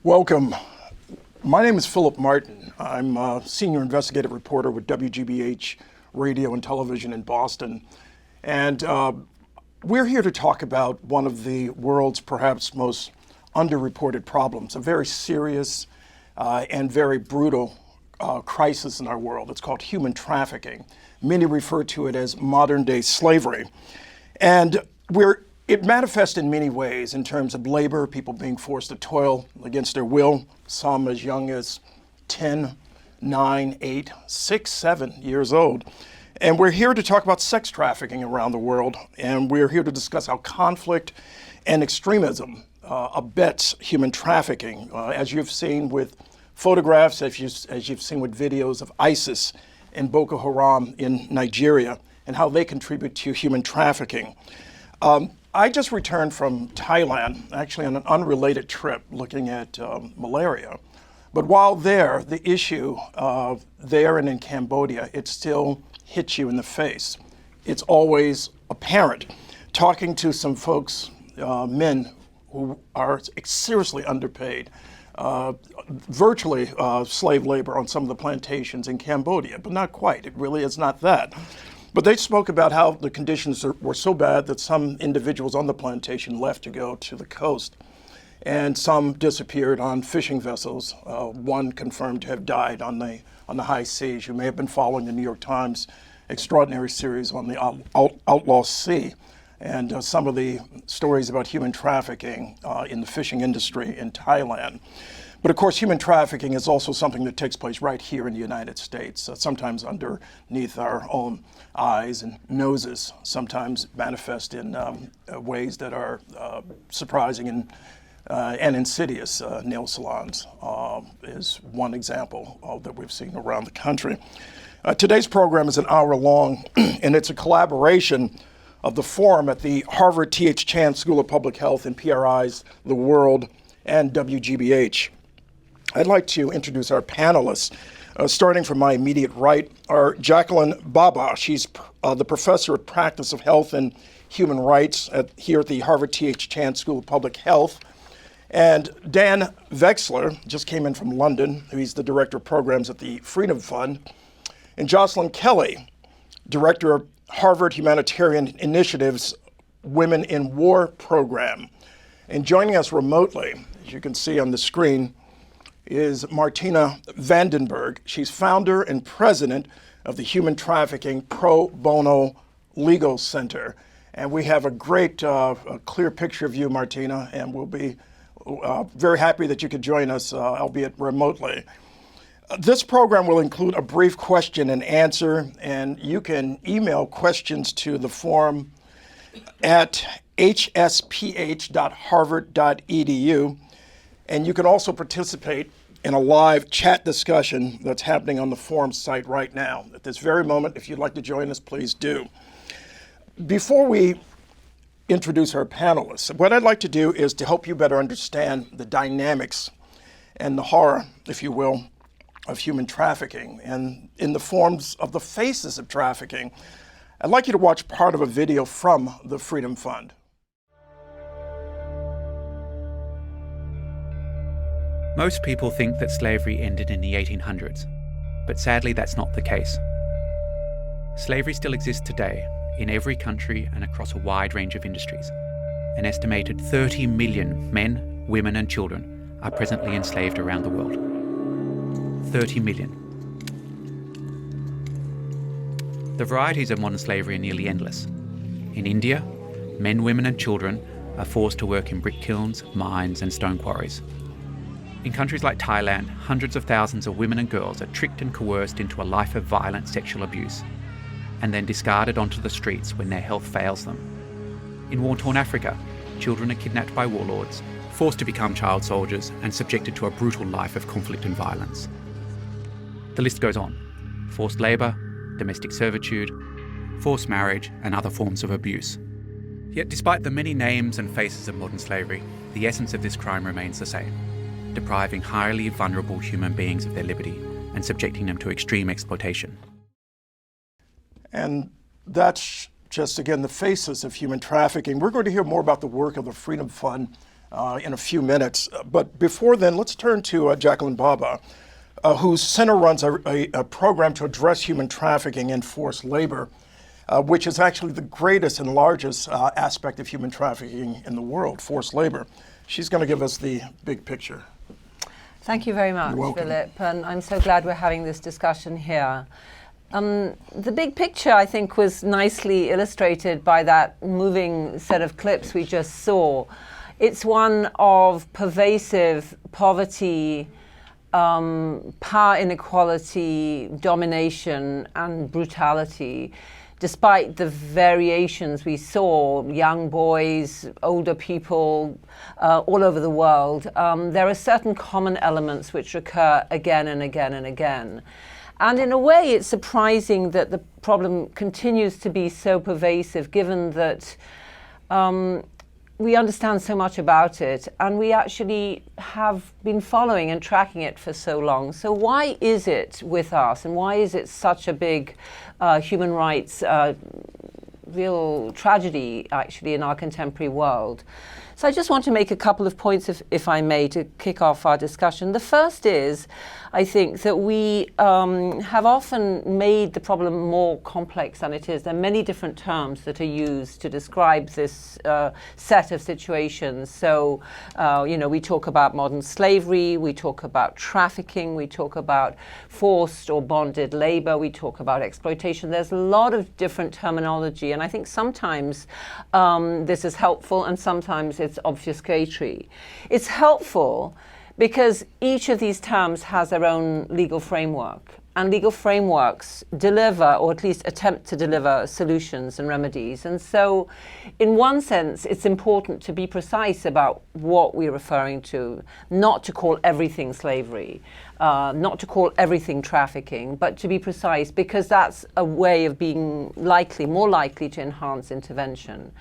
Welcome. My name is Philip Martin. I'm a senior investigative reporter with WGBH Radio and Television in Boston. And we're here to talk about one of the world's perhaps most underreported problems, a very serious and very brutal crisis in our world. It's called human trafficking. Many refer to it as modern day slavery. And it manifests in many ways in terms of labor, people being forced to toil against their will, some as young as 10, 9, 8, 6, 7 years old. And we're here to talk about sex trafficking around the world, and we're here to discuss how conflict and extremism abets human trafficking, as you've seen with photographs, as you've seen with videos of ISIS and Boko Haram in Nigeria, and how they contribute to human trafficking. I just returned from Thailand, actually on an unrelated trip, looking at malaria. But while there, the issue there and in Cambodia, it still hits you in the face. It's always apparent. Talking to some folks, men who are seriously underpaid, virtually slave labor on some of the plantations in Cambodia, but not quite. It really is not that. But they spoke about how the conditions were so bad that some individuals on the plantation left to go to the coast, and some disappeared on fishing vessels. One confirmed to have died on the high seas. You may have been following the New York Times extraordinary series on the Outlaw Sea, and some of the stories about human trafficking in the fishing industry in Thailand. But of course, human trafficking is also something that takes place right here in the United States, sometimes underneath our own eyes and noses, sometimes manifest in ways that are surprising and insidious. Nail salons is one example that we've seen around the country. Today's program is an hour long, and it's a collaboration of the forum at the Harvard T.H. Chan School of Public Health and PRI'S The World and WGBH. I'd like to introduce our panelists. Starting from my immediate right are Jacqueline Baba. She's the professor of practice of health and human rights here at the Harvard T.H. Chan School of Public Health. And Dan Vexler just came in from London. He's the director of programs at the Freedom Fund. And Jocelyn Kelly, director of Harvard Humanitarian Initiative's Women in War program. And joining us remotely, as you can see on the screen, is Martina Vandenberg. She's founder and president of the Human Trafficking Pro Bono Legal Center. And we have a great, clear picture of you, Martina, and we'll be very happy that you could join us, albeit remotely. This program will include a brief question and answer, and you can email questions to the forum at hsph.harvard.edu. And you can also participate in a live chat discussion that's happening on the forum site right now. At this very moment, if you'd like to join us, please do. Before we introduce our panelists, what I'd like to do is to help you better understand the dynamics and the horror, if you will, of human trafficking and in the forms of the faces of trafficking. I'd like you to watch part of a video from the Freedom Fund. Most people think that slavery ended in the 1800s, but sadly that's not the case. Slavery still exists today in every country and across a wide range of industries. An estimated 30 million men, women and children are presently enslaved around the world. 30 million. The varieties of modern slavery are nearly endless. In India, men, women and children are forced to work in brick kilns, mines and stone quarries. In countries like Thailand, hundreds of thousands of women and girls are tricked and coerced into a life of violent sexual abuse, and then discarded onto the streets when their health fails them. In war-torn Africa, children are kidnapped by warlords, forced to become child soldiers, and subjected to a brutal life of conflict and violence. The list goes on. Forced labour, domestic servitude, forced marriage, and other forms of abuse. Yet despite the many names and faces of modern slavery, the essence of this crime remains the same. Depriving highly vulnerable human beings of their liberty and subjecting them to extreme exploitation. And that's just, again, the faces of human trafficking. We're going to hear more about the work of the Freedom Fund in a few minutes. But before then, let's turn to Jacqueline Baba, whose center runs a program to address human trafficking and forced labor, which is actually the greatest and largest aspect of human trafficking in the world, forced labor. She's going to give us the big picture. Thank you very much, Philip, and I'm so glad we're having this discussion here. The big picture, I think, was nicely illustrated by that moving set of clips we just saw. It's one of pervasive poverty, power inequality, domination, and brutality. Despite the variations we saw, young boys, older people, all over the world, there are certain common elements which recur again and again and again. And in a way, it's surprising that the problem continues to be so pervasive, given that we understand so much about it, and we actually have been following and tracking it for so long. So why is it with us, and why is it such a big human rights real tragedy, actually, in our contemporary world? So I just want to make a couple of points, if I may, to kick off our discussion. The first is, I think, that we have often made the problem more complex than it is. There are many different terms that are used to describe this set of situations. So, we talk about modern slavery, we talk about trafficking, we talk about forced or bonded labor, we talk about exploitation. There's a lot of different terminology, and I think sometimes this is helpful and sometimes it's obfuscatory. It's helpful because each of these terms has their own legal framework, and legal frameworks deliver, or at least attempt to deliver, solutions and remedies. And so in one sense, it's important to be precise about what we're referring to, not to call everything slavery, not to call everything trafficking, but to be precise, because that's a way of being more likely to enhance intervention.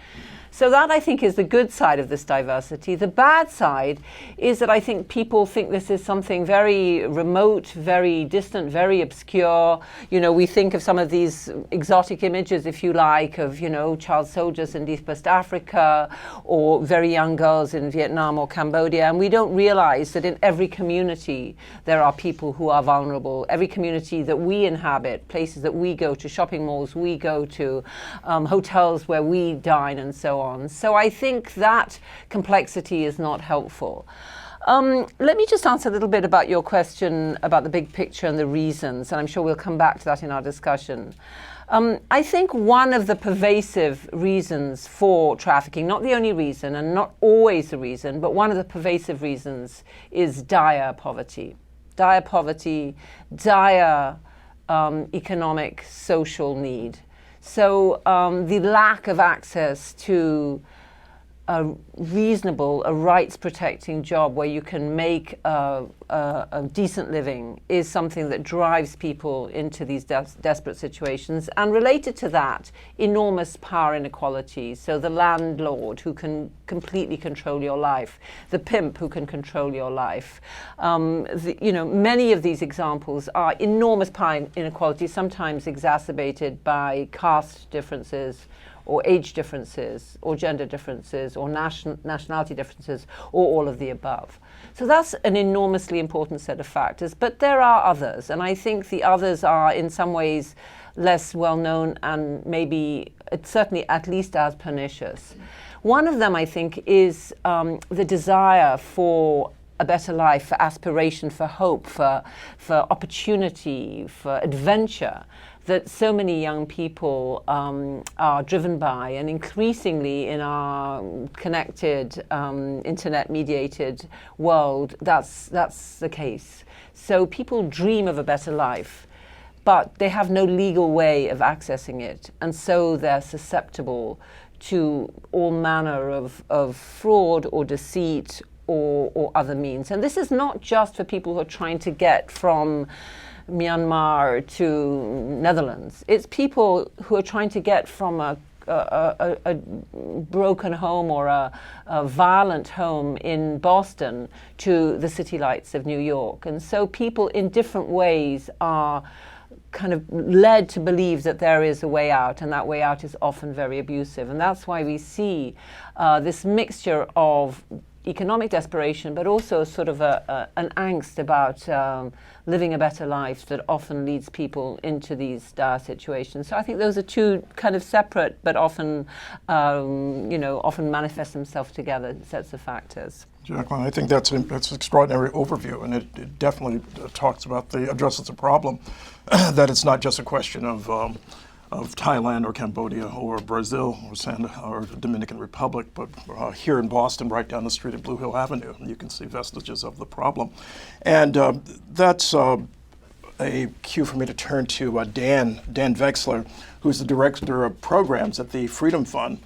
So that, I think, is the good side of this diversity. The bad side is that I think people think this is something very remote, very distant, very obscure. We think of some of these exotic images, if you like, of, child soldiers in East West Africa, or very young girls in Vietnam or Cambodia. And we don't realize that in every community there are people who are vulnerable. Every community that we inhabit, places that we go to, shopping malls we go to, hotels where we dine, and so on. So I think that complexity is not helpful. Let me just answer a little bit about your question about the big picture and the reasons, and I'm sure we'll come back to that in our discussion. I think one of the pervasive reasons for trafficking, not the only reason and not always the reason, but one of the pervasive reasons is dire poverty. Dire poverty, dire economic, social need. So the lack of access to a rights-protecting job where you can make a decent living is something that drives people into these desperate situations. And related to that, enormous power inequality. So the landlord who can completely control your life, the pimp who can control your life. Many of these examples are enormous power inequality, sometimes exacerbated by caste differences, or age differences, or gender differences, or nationality differences, or all of the above. So that's an enormously important set of factors. But there are others, and I think the others are in some ways less well known and maybe certainly at least as pernicious. One of them, I think, is the desire for a better life, for aspiration, for hope, for opportunity, for adventure, that so many young people are driven by, and increasingly in our connected, internet-mediated world, that's the case. So people dream of a better life, but they have no legal way of accessing it, and so they're susceptible to all manner of fraud or deceit or other means. And this is not just for people who are trying to get from Myanmar to Netherlands. It's people who are trying to get from a broken home or a violent home in Boston to the city lights of New York. And so people in different ways are kind of led to believe that there is a way out, and that way out is often very abusive. And that's why we see this mixture of economic desperation, but also sort of an angst about living a better life that often leads people into these dire situations. So I think those are two kind of separate, but often, often manifest themselves together, sets of factors. Jacqueline, I think that's an extraordinary overview, and it definitely addresses the problem that it's not just a question of Thailand or Cambodia or Brazil or the Dominican Republic, but here in Boston, right down the street at Blue Hill Avenue, you can see vestiges of the problem. And that's a cue for me to turn to Dan Vexler, who's the Director of Programs at the Freedom Fund,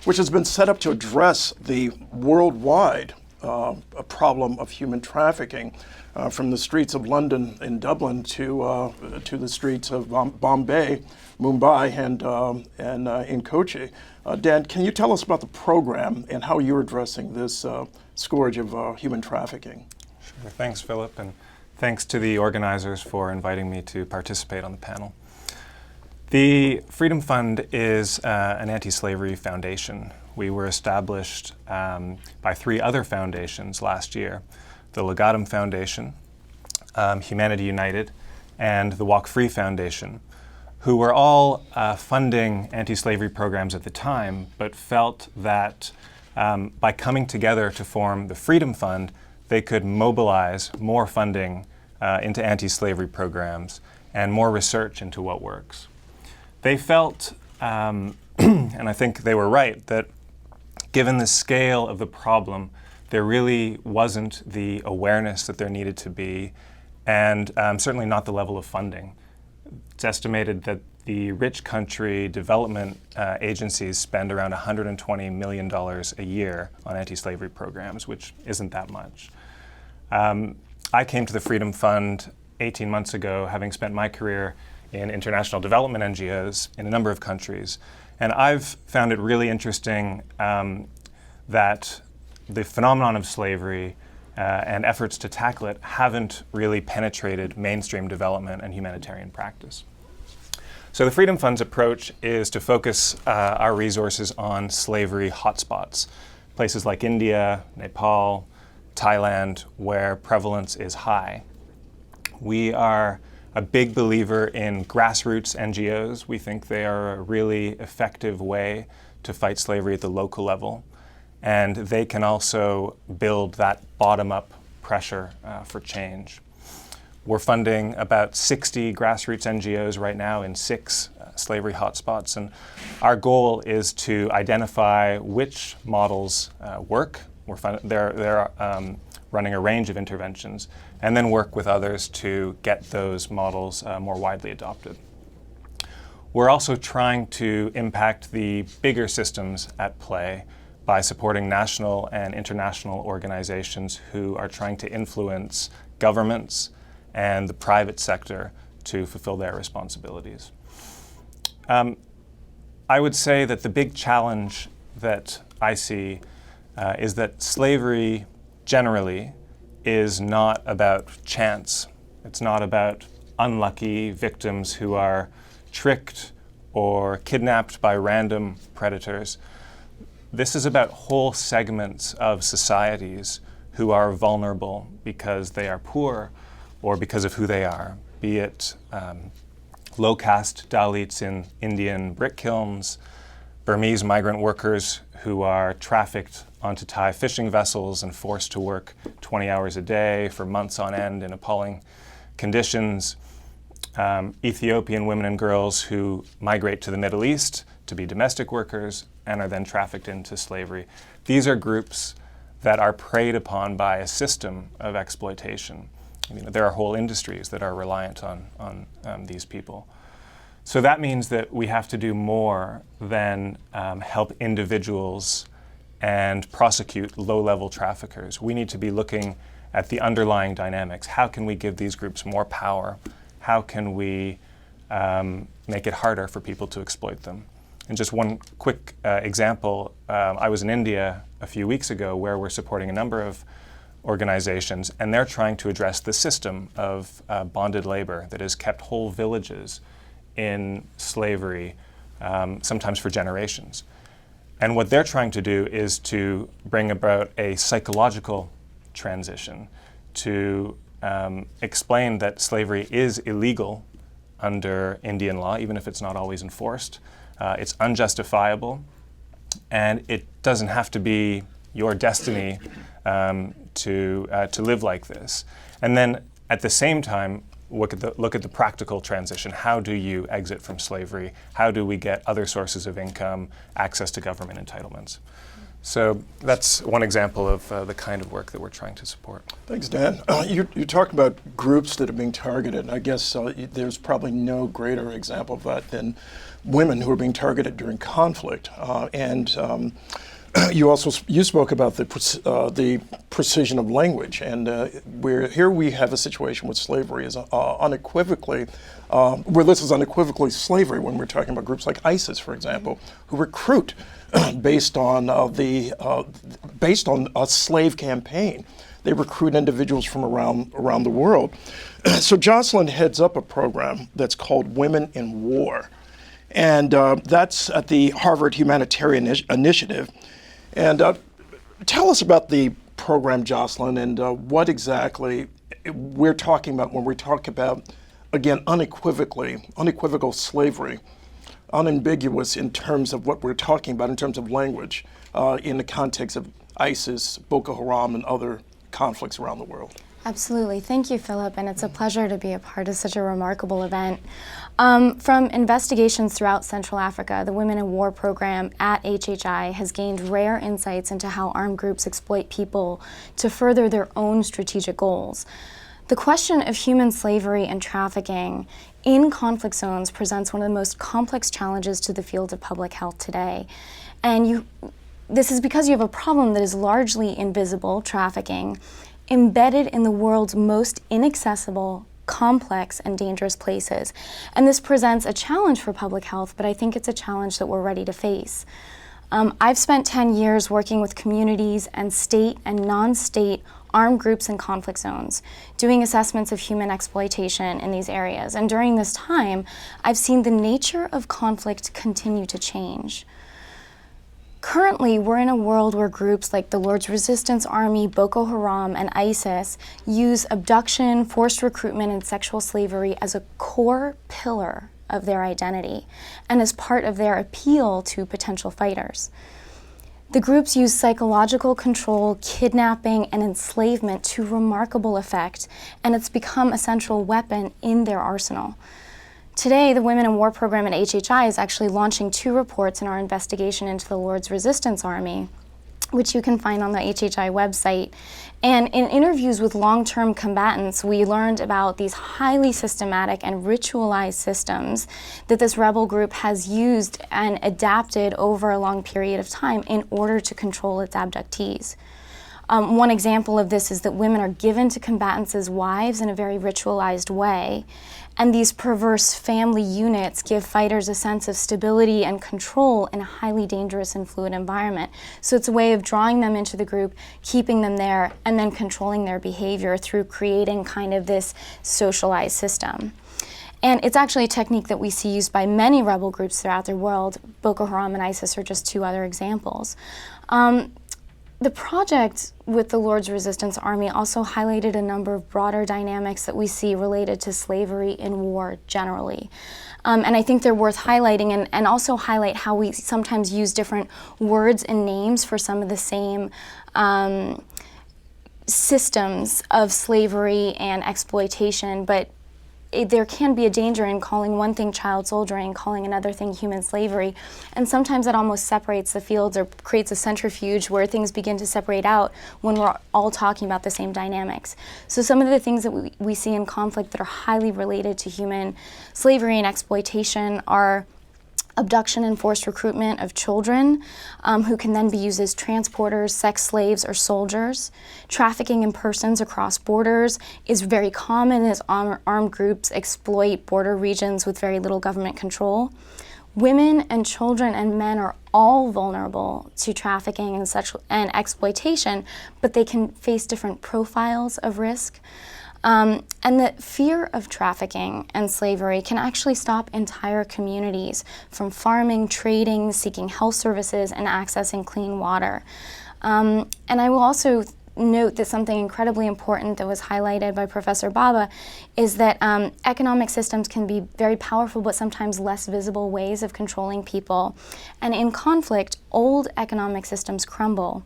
which has been set up to address the worldwide problem of human trafficking from the streets of London and Dublin to the streets of Bombay, Mumbai, and in Kochi. Dan, can you tell us about the program and how you're addressing this scourge of human trafficking? Sure. Thanks, Philip, and thanks to the organizers for inviting me to participate on the panel. The Freedom Fund is an anti-slavery foundation. We were established by 3 other foundations last year: the Legatum Foundation, Humanity United, and the Walk Free Foundation, who were all funding anti-slavery programs at the time, but felt that by coming together to form the Freedom Fund, they could mobilize more funding into anti-slavery programs and more research into what works. They felt, and I think they were right, that given the scale of the problem, there really wasn't the awareness that there needed to be, and certainly not the level of funding. It's estimated that the rich country development agencies spend around $120 million a year on anti-slavery programs, which isn't that much. I came to the Freedom Fund 18 months ago, having spent my career in international development NGOs in a number of countries. And I've found it really interesting that the phenomenon of slavery and efforts to tackle it haven't really penetrated mainstream development and humanitarian practice. So the Freedom Fund's approach is to focus our resources on slavery hotspots, places like India, Nepal, Thailand, where prevalence is high. We are a big believer in grassroots NGOs. We think they are a really effective way to fight slavery at the local level. And they can also build that bottom-up pressure for change. We're funding about 60 grassroots NGOs right now in 6 slavery hotspots. And our goal is to identify which models work. They're running a range of interventions, and then work with others to get those models more widely adopted. We're also trying to impact the bigger systems at play by supporting national and international organizations who are trying to influence governments and the private sector to fulfill their responsibilities. I would say that the big challenge that I see is that slavery generally is not about chance. It's not about unlucky victims who are tricked or kidnapped by random predators. This is about whole segments of societies who are vulnerable because they are poor or because of who they are, be it low-caste Dalits in Indian brick kilns, Burmese migrant workers who are trafficked onto Thai fishing vessels and forced to work 20 hours a day for months on end in appalling conditions, Ethiopian women and girls who migrate to the Middle East to be domestic workers and are then trafficked into slavery. These are groups that are preyed upon by a system of exploitation. I mean, there are whole industries that are reliant on these people. So that means that we have to do more than help individuals and prosecute low-level traffickers. We need to be looking at the underlying dynamics. How can we give these groups more power? How can we make it harder for people to exploit them? And just one quick example, I was in India a few weeks ago where we're supporting a number of organizations, and they're trying to address the system of bonded labor that has kept whole villages in slavery, sometimes for generations. And what they're trying to do is to bring about a psychological transition to explain that slavery is illegal under Indian law, even if it's not always enforced. It's unjustifiable, and it doesn't have to be your destiny to live like this. And then at the same time, look at the practical transition. How do you exit from slavery? How do we get other sources of income, access to government entitlements? So that's one example of the kind of work that we're trying to support. Thanks, Dan. You talk about groups that are being targeted. I guess there's probably no greater example of that than women who are being targeted during conflict. You spoke about the precision of language, and here we have a situation with slavery is unequivocally, where this is unequivocally slavery when we're talking about groups like ISIS, for example, who recruit based on a slave campaign. They recruit individuals from around the world. So Jocelyn heads up a program that's called Women in War, and that's at the Harvard Humanitarian Initiative. And tell us about the program, Jocelyn, and what exactly we're talking about when we talk about, again, unequivocal slavery, unambiguous in terms of what we're talking about in terms of language in the context of ISIS, Boko Haram, and other conflicts around the world. Absolutely. Thank you, Philip, and it's a pleasure to be a part of such a remarkable event. From investigations throughout Central Africa, the Women in War program at HHI has gained rare insights into how armed groups exploit people to further their own strategic goals. The question of human slavery and trafficking in conflict zones presents one of the most complex challenges to the field of public health today. And this is because you have a problem that is largely invisible, trafficking, embedded in the world's most inaccessible, complex, and dangerous places. And this presents a challenge for public health, but I think it's a challenge that we're ready to face. I've spent 10 years working with communities and state and non-state armed groups in conflict zones, doing assessments of human exploitation in these areas. And during this time, I've seen the nature of conflict continue to change. Currently, we're in a world where groups like the Lord's Resistance Army, Boko Haram, and ISIS use abduction, forced recruitment, and sexual slavery as a core pillar of their identity and as part of their appeal to potential fighters. The groups use psychological control, kidnapping, and enslavement to remarkable effect, and it's become a central weapon in their arsenal. Today, the Women in War program at HHI is actually launching 2 reports in our investigation into the Lord's Resistance Army, which you can find on the HHI website. And in interviews with long-term combatants, we learned about these highly systematic and ritualized systems that this rebel group has used and adapted over a long period of time in order to control its abductees. One example of this is that women are given to combatants as wives in a very ritualized way, and these perverse family units give fighters a sense of stability and control in a highly dangerous and fluid environment. So it's a way of drawing them into the group, keeping them there, and then controlling their behavior through creating kind of this socialized system. And it's actually a technique that we see used by many rebel groups throughout the world. Boko Haram and ISIS are just 2 other examples. The project with the Lord's Resistance Army also highlighted a number of broader dynamics that we see related to slavery in war generally. And I think they're worth highlighting and also highlight how we sometimes use different words and names for some of the same systems of slavery and exploitation, but there can be a danger in calling one thing child soldiering and calling another thing human slavery. And sometimes it almost separates the fields or creates a centrifuge where things begin to separate out when we're all talking about the same dynamics. So some of the things that we see in conflict that are highly related to human slavery and exploitation are abduction and forced recruitment of children who can then be used as transporters, sex slaves, or soldiers. Trafficking in persons across borders is very common as armed groups exploit border regions with very little government control. Women and children and men are all vulnerable to trafficking and exploitation, but they can face different profiles of risk. And the fear of trafficking and slavery can actually stop entire communities from farming, trading, seeking health services, and accessing clean water. And I will also note that something incredibly important that was highlighted by Professor Baba is that economic systems can be very powerful but sometimes less visible ways of controlling people. And in conflict, old economic systems crumble.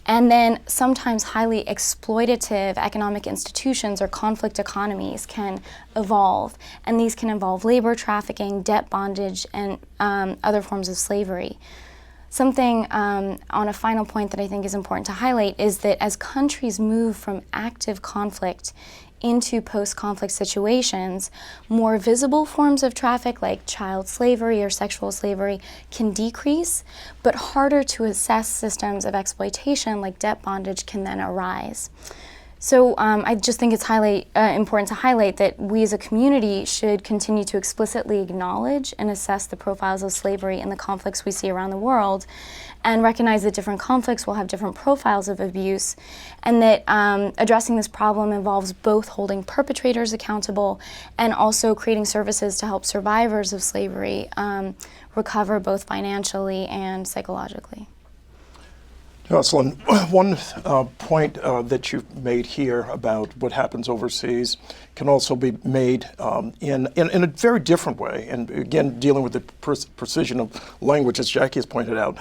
And then sometimes highly exploitative economic institutions or conflict economies can evolve. And these can involve labor trafficking, debt bondage, and other forms of slavery. Something on a final point that I think is important to highlight is that as countries move from active conflict into post-conflict situations, more visible forms of traffic like child slavery or sexual slavery can decrease, but harder to assess systems of exploitation like debt bondage can then arise. So I just think it's important to highlight that we as a community should continue to explicitly acknowledge and assess the profiles of slavery in the conflicts we see around the world, and recognize that different conflicts will have different profiles of abuse, and that addressing this problem involves both holding perpetrators accountable and also creating services to help survivors of slavery recover both financially and psychologically. Jocelyn, one point that you've made here about what happens overseas can also be made in a very different way. And again, dealing with the precision of language, as Jackie has pointed out.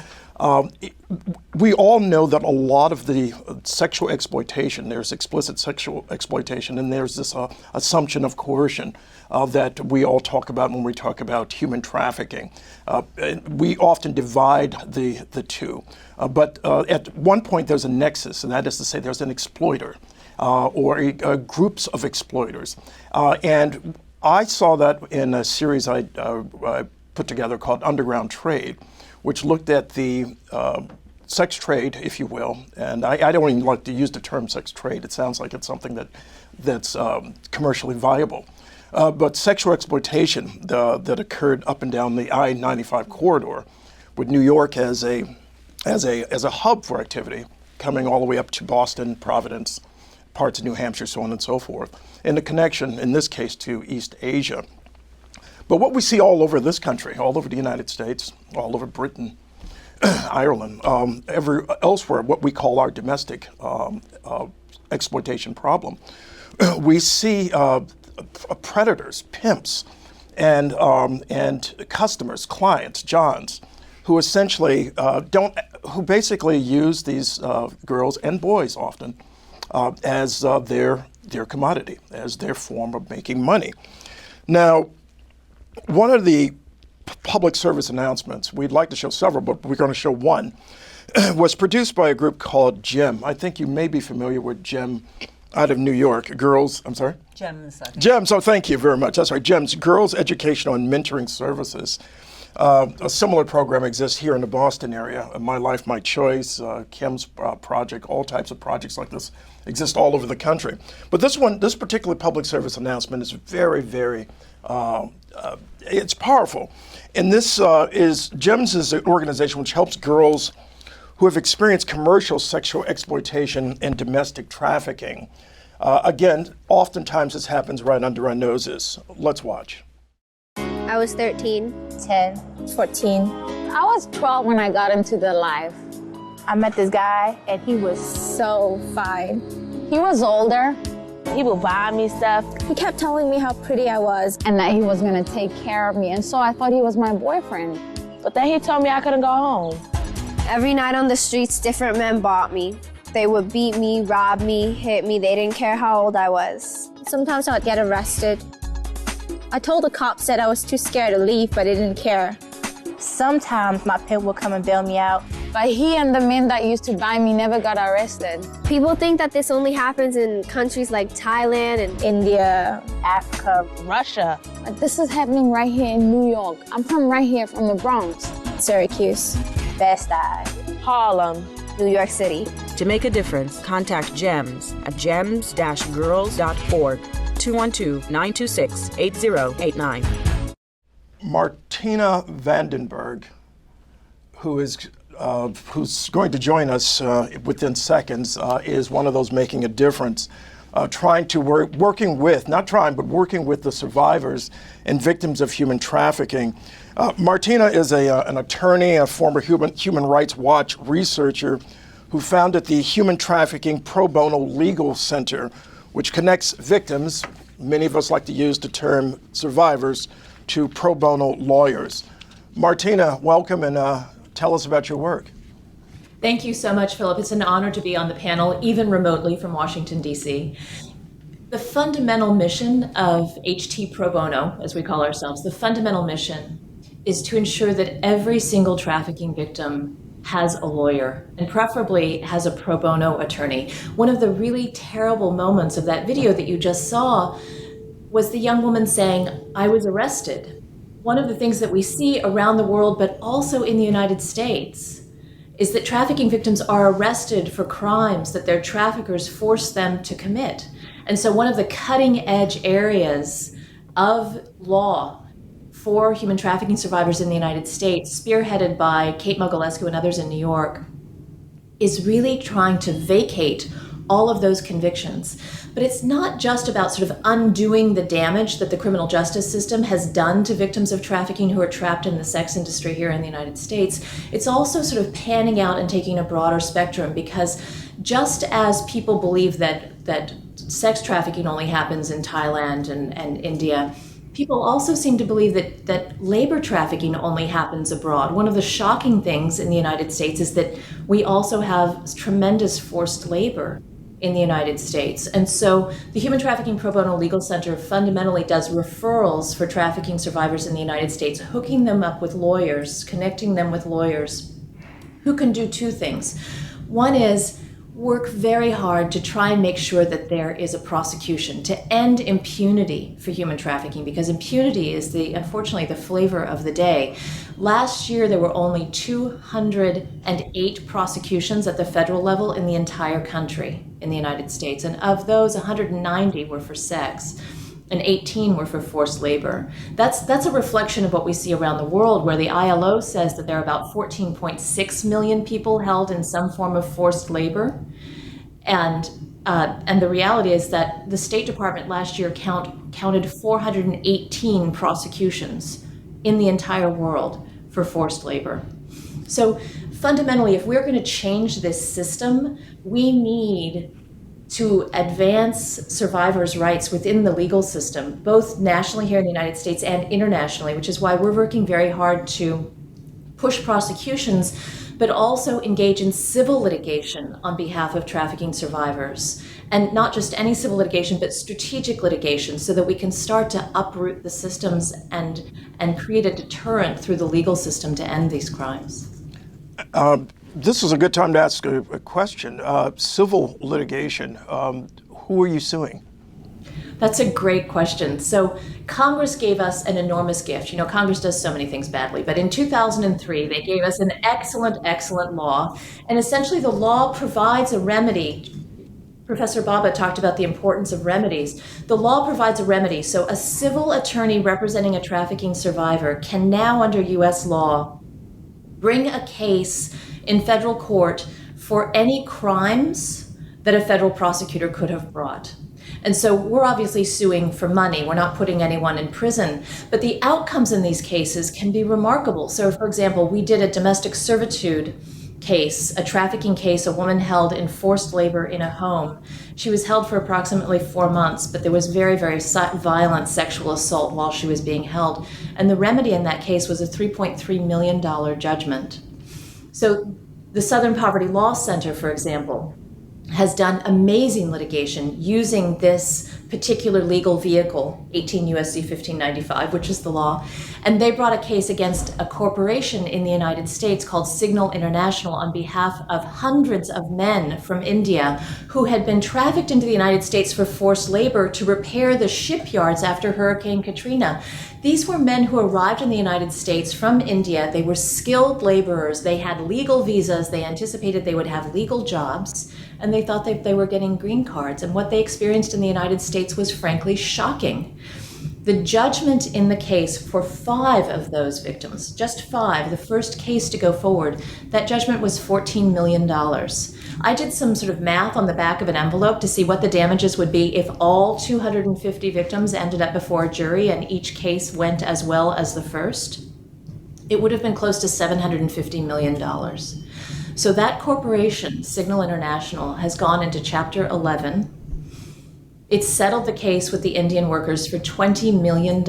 We all know that a lot of the sexual exploitation, there's explicit sexual exploitation, and there's this assumption of coercion that we all talk about when we talk about human trafficking. We often divide the two. But at one point there's a nexus, and that is to say there's an exploiter or groups of exploiters. And I saw that in a series I put together called Underground Trade, which looked at the sex trade, if you will. And I don't even like to use the term sex trade. It sounds like it's something that's commercially viable. But sexual exploitation that occurred up and down the I-95 corridor, with New York as a hub for activity, coming all the way up to Boston, Providence, parts of New Hampshire, so on and so forth, and the connection, in this case, to East Asia. But what we see all over this country, all over the United States, all over Britain, Ireland, elsewhere, what we call our domestic exploitation problem, we see predators, pimps, and customers, clients, Johns, who essentially who basically use these girls and boys often as their commodity, as their form of making money. Now, one of the public service announcements, we'd like to show several, but we're going to show one, was produced by a group called GEM. I think you may be familiar with GEM out of New York. GEMS, oh, thank you very much. That's right, GEMS, Girls Educational and Mentoring Services. A similar program exists here in the Boston area. My Life, My Choice, Kim's project, all types of projects like this exist all over the country. But this particular public service announcement is very, very, it's powerful. And this GEMS is an organization which helps girls who have experienced commercial sexual exploitation and domestic trafficking. Again, oftentimes this happens right under our noses. Let's watch. I was 13, 10, 14. I was 12 when I got into the life. I met this guy and he was so fine. He was older. He would buy me stuff. He kept telling me how pretty I was and that he was gonna take care of me. And so I thought he was my boyfriend. But then he told me I couldn't go home. Every night on the streets, different men bought me. They would beat me, rob me, hit me. They didn't care how old I was. Sometimes I would get arrested. I told the cops that I was too scared to leave, but they didn't care. Sometimes my pimp would come and bail me out. But he and the men that used to buy me never got arrested. People think that this only happens in countries like Thailand and India, Africa, Russia. But this is happening right here in New York. I'm from right here, from the Bronx. Syracuse, Bed-Stuy, Harlem, New York City. To make a difference, contact GEMS at gems-girls.org, 212-926-8089. Martina Vandenberg, who's going to join us within seconds, is one of those making a difference. working with the survivors and victims of human trafficking. Martina is an attorney, a former Human Rights Watch researcher who founded the Human Trafficking Pro Bono Legal Center, which connects victims, many of us like to use the term survivors, to pro bono lawyers. Martina, welcome, and tell us about your work. Thank you so much, Philip. It's an honor to be on the panel, even remotely from Washington, D.C. The fundamental mission of HT Pro Bono, as we call ourselves, the fundamental mission is to ensure that every single trafficking victim has a lawyer, and preferably has a pro bono attorney. One of the really terrible moments of that video that you just saw was the young woman saying, "I was arrested." One of the things that we see around the world, but also in the United States, is that trafficking victims are arrested for crimes that their traffickers force them to commit. And so one of the cutting edge areas of law for human trafficking survivors in the United States, spearheaded by Kate Mogilescu and others in New York, is really trying to vacate all of those convictions. But it's not just about sort of undoing the damage that the criminal justice system has done to victims of trafficking who are trapped in the sex industry here in the United States. It's also sort of panning out and taking a broader spectrum, because just as people believe that sex trafficking only happens in Thailand and India, people also seem to believe that labor trafficking only happens abroad. One of the shocking things in the United States is that we also have tremendous forced labor in the United States. And so the Human Trafficking Pro Bono Legal Center fundamentally does referrals for trafficking survivors in the United States, hooking them up with lawyers, connecting them with lawyers who can do two things. One is work very hard to try and make sure that there is a prosecution to end impunity for human trafficking, because impunity is unfortunately the flavor of the day. Last year, there were only 208 prosecutions at the federal level in the entire country in the United States. And of those, 190 were for sex and 18 were for forced labor. That's a reflection of what we see around the world, where the ILO says that there are about 14.6 million people held in some form of forced labor. And the reality is that the State Department last year counted 418 prosecutions in the entire world for forced labor. So fundamentally, if we're going to change this system, we need to advance survivors' rights within the legal system, both nationally here in the United States and internationally, which is why we're working very hard to push prosecutions, but also engage in civil litigation on behalf of trafficking survivors. And not just any civil litigation, but strategic litigation, so that we can start to uproot the systems and create a deterrent through the legal system to end these crimes. This is a good time to ask a question. Civil litigation, who are you suing? That's a great question. So Congress gave us an enormous gift. You know, Congress does so many things badly, but in 2003, they gave us an excellent law. And essentially the law provides a remedy. Professor Baba talked about the importance of remedies. The law provides a remedy. So a civil attorney representing a trafficking survivor can now, under US law, bring a case in federal court for any crimes that a federal prosecutor could have brought. And so we're obviously suing for money. We're not putting anyone in prison, but the outcomes in these cases can be remarkable. So for example, we did a domestic servitude case, a trafficking case, a woman held in forced labor in a home. She was held for approximately 4 months, but there was very violent sexual assault while she was being held. And the remedy in that case was a $3.3 million judgment. So the Southern Poverty Law Center, for example, has done amazing litigation using this particular legal vehicle, 18 U.S.C. 1595, which is the law. And they brought a case against a corporation in the United States called Signal International on behalf of hundreds of men from India who had been trafficked into the United States for forced labor to repair the shipyards after Hurricane Katrina. These were men who arrived in the United States from India. They were skilled laborers. They had legal visas. They anticipated they would have legal jobs, and they thought that they were getting green cards. And what they experienced in the United States was frankly shocking. The judgment in the case for 5 of those victims, just 5, the first case to go forward, that judgment was $14 million. I did some sort of math on the back of an envelope to see what the damages would be if all 250 victims ended up before a jury and each case went as well as the first. It would have been close to $750 million. So that corporation, Signal International, has gone into Chapter 11. It's settled the case with the Indian workers for $20 million.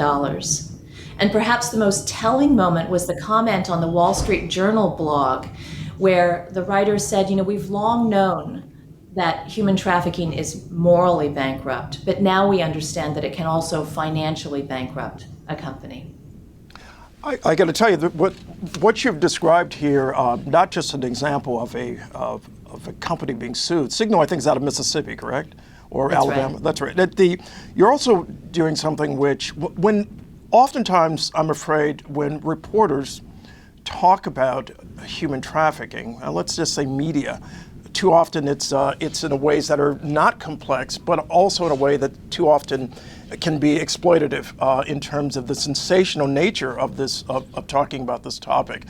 And perhaps the most telling moment was the comment on the Wall Street Journal blog where the writer said, we've long known that human trafficking is morally bankrupt, but now we understand that it can also financially bankrupt a company. I got to tell you that what you've described here, not just an example of a company being sued. Signal, I think, is out of Mississippi, correct? Or That's Alabama. right. That's right. You're also doing something which, oftentimes, I'm afraid, when reporters talk about human trafficking, let's just say media, too often it's in ways that are not complex, but also in a way that too often can be exploitative in terms of the sensational nature of talking about this topic.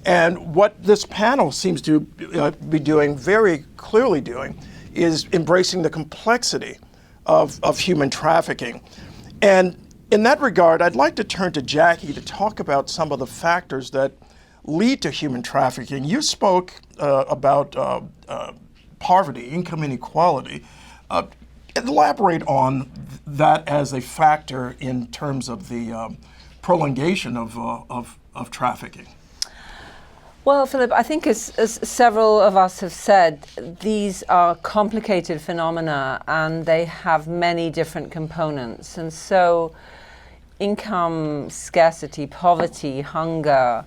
And what this panel seems to be doing, very clearly doing, is embracing the complexity of human trafficking. And in that regard, I'd like to turn to Jackie to talk about some of the factors that lead to human trafficking. You spoke about poverty, income inequality. Elaborate on that as a factor in terms of the prolongation of trafficking. Well, Philip, I think as several of us have said, these are complicated phenomena and they have many different components. And so income scarcity, poverty, hunger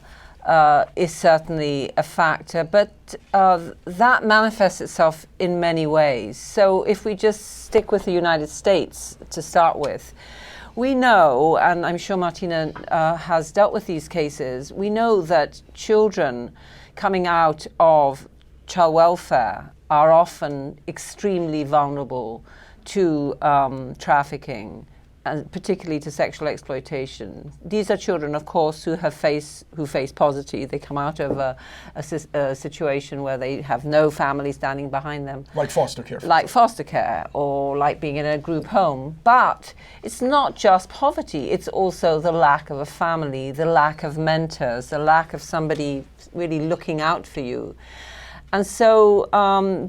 is certainly a factor, but that manifests itself in many ways. So if we just stick with the United States to start with, we know, and I'm sure Martina has dealt with these cases, we know that children coming out of child welfare are often extremely vulnerable to trafficking, and particularly to sexual exploitation. These are children, of course, who face poverty. They come out of a situation where they have no family standing behind them. Like foster care. Like foster care, or like being in a group home. But it's not just poverty, it's also the lack of a family, the lack of mentors, the lack of somebody really looking out for you. And so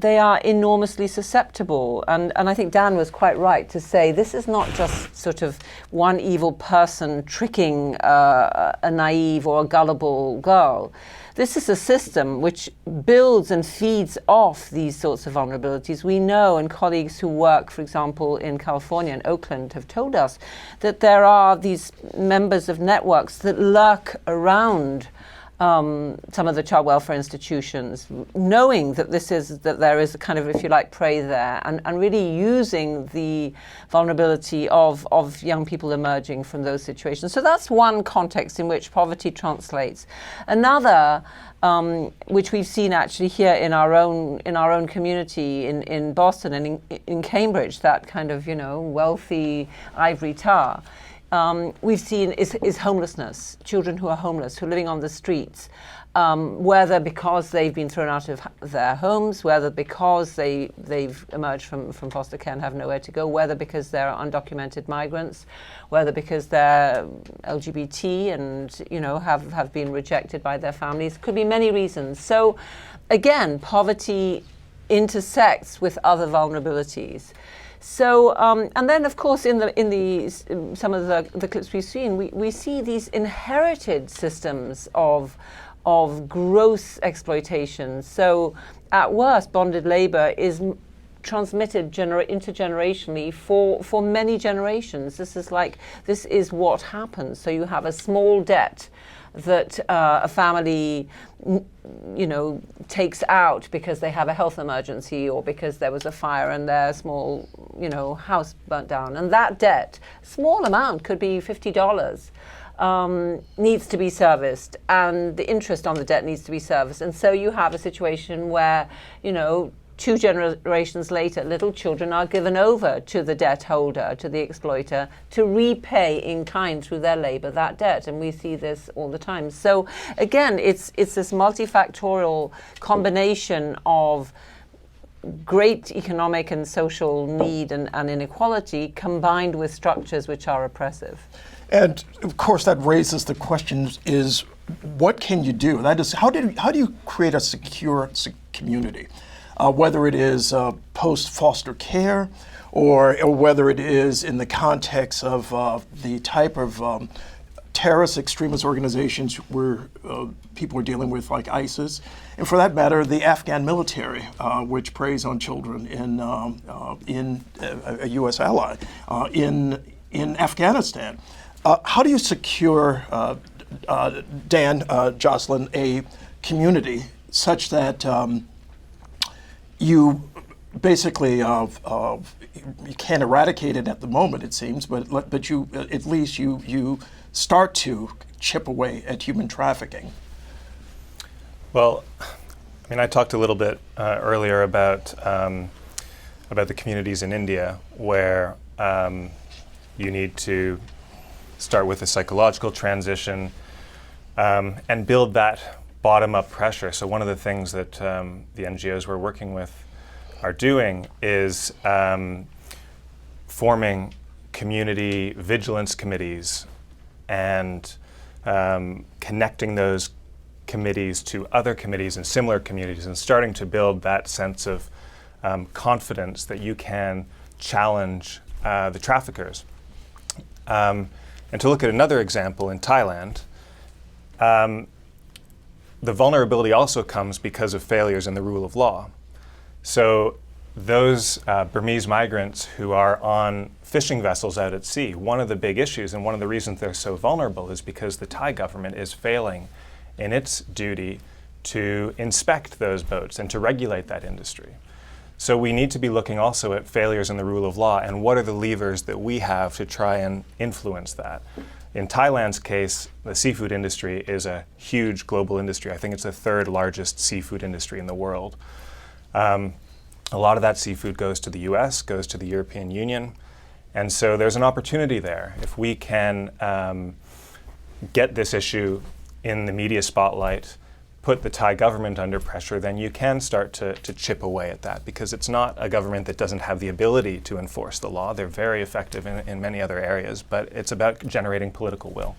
they are enormously susceptible. And I think Dan was quite right to say this is not just sort of one evil person tricking a naive or a gullible girl. This is a system which builds and feeds off these sorts of vulnerabilities. We know, and colleagues who work, for example, in California and Oakland have told us that there are these members of networks that lurk around some of the child welfare institutions, knowing that there is a kind of, if you like, prey there, and really using the vulnerability of young people emerging from those situations. So that's one context in which poverty translates. Another, which we've seen actually here in our own community in Boston and in Cambridge, that kind of wealthy ivory tower. We've seen is homelessness, children who are homeless, who are living on the streets, whether because they've been thrown out of their homes, whether because they've emerged from foster care and have nowhere to go, whether because they're undocumented migrants, whether because they're LGBT and have been rejected by their families. Could be many reasons. So again, poverty intersects with other vulnerabilities. So, and then, of course, in some of the clips we've seen, we see these inherited systems of gross exploitation. So, at worst, bonded labor is transmitted intergenerationally for many generations. This is what happens. So, you have a small debt that a family takes out because they have a health emergency or because there was a fire and their small house burnt down, and that debt, small amount, could be $50, needs to be serviced, and the interest on the debt needs to be serviced. And so you have a situation where 2 generations later, little children are given over to the debt holder, to the exploiter, to repay in kind through their labor that debt. And we see this all the time. So again, it's this multifactorial combination of great economic and social need and inequality combined with structures which are oppressive. And of course, that raises the question: is what can you do? That is, how do you create a secure community? Whether it is post-foster care, or whether it is in the context of the type of terrorist extremist organizations where people are dealing with, like ISIS, and for that matter, the Afghan military, which preys on children in a U.S. ally in Afghanistan. How do you secure, Dan, Jocelyn, a community such that you basically you can't eradicate it at the moment, it seems, but you at least you start to chip away at human trafficking? Well, I mean, I talked a little bit earlier about the communities in India where you need to start with a psychological transition and build that bottom-up pressure. So one of the things that the NGOs we're working with are doing is forming community vigilance committees and connecting those committees to other committees and similar communities, and starting to build that sense of confidence that you can challenge the traffickers. And to look at another example in Thailand, the vulnerability also comes because of failures in the rule of law. So those Burmese migrants who are on fishing vessels out at sea, one of the big issues and one of the reasons they're so vulnerable is because the Thai government is failing in its duty to inspect those boats and to regulate that industry. So we need to be looking also at failures in the rule of law and what are the levers that we have to try and influence that. In Thailand's case, the seafood industry is a huge global industry. I think it's the 3rd largest seafood industry in the world. A lot of that seafood goes to the US, goes to the European Union, and so there's an opportunity there. If we can get this issue in the media spotlight, put the Thai government under pressure, then you can start to chip away at that, because it's not a government that doesn't have the ability to enforce the law. They're very effective in many other areas, but it's about generating political will.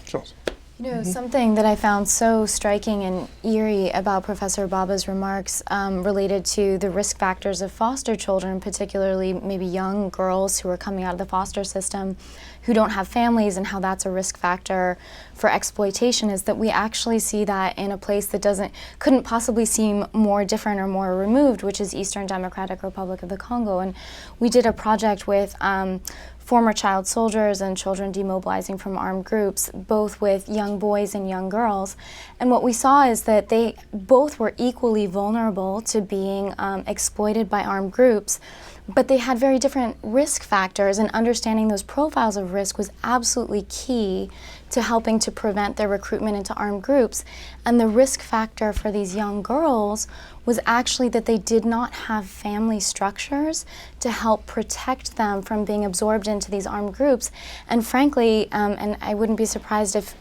Charles. You know, something that I found so striking and eerie about Professor Baba's remarks related to the risk factors of foster children, particularly maybe young girls who are coming out of the foster system who don't have families, and how that's a risk factor for exploitation, is that we actually see that in a place that couldn't possibly seem more different or more removed, which is Eastern Democratic Republic of the Congo. And we did a project with former child soldiers and children demobilizing from armed groups, both with young boys and young girls. And what we saw is that they both were equally vulnerable to being exploited by armed groups, but they had very different risk factors, and understanding those profiles of risk was absolutely key to helping to prevent their recruitment into armed groups. And the risk factor for these young girls was actually that they did not have family structures to help protect them from being absorbed into these armed groups. And frankly, and I wouldn't be surprised if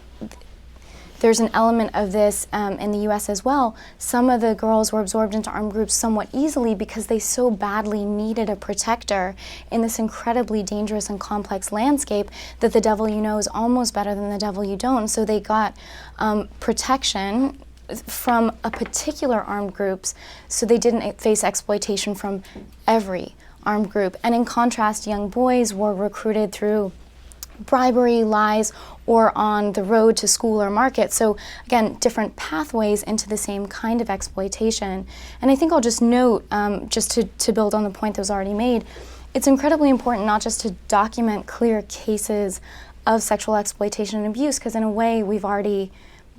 there's an element of this in the US as well, some of the girls were absorbed into armed groups somewhat easily because they so badly needed a protector in this incredibly dangerous and complex landscape that the devil you know is almost better than the devil you don't. So they got protection from a particular armed groups, so they didn't face exploitation from every armed group. And in contrast, young boys were recruited through bribery, lies, or on the road to school or market. So again, different pathways into the same kind of exploitation. And I think I'll just note, just to build on the point that was already made, it's incredibly important not just to document clear cases of sexual exploitation and abuse, because in a way we've already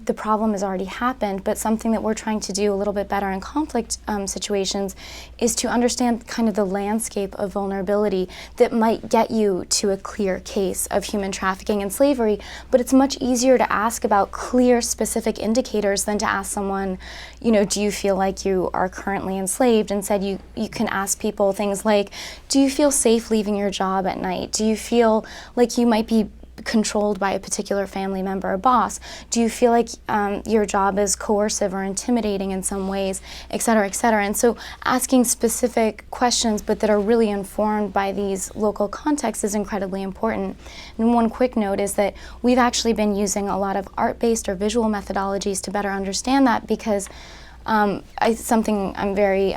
the problem has already happened, but something that we're trying to do a little bit better in conflict situations is to understand kind of the landscape of vulnerability that might get you to a clear case of human trafficking and slavery. But it's much easier to ask about clear, specific indicators than to ask someone, do you feel like you are currently enslaved? Instead, you can ask people things like, do you feel safe leaving your job at night? Do you feel like you might be controlled by a particular family member or boss? Do you feel like your job is coercive or intimidating in some ways, et cetera, et cetera? And so asking specific questions, but that are really informed by these local contexts, is incredibly important. And one quick note is that we've actually been using a lot of art-based or visual methodologies to better understand that, because something I'm very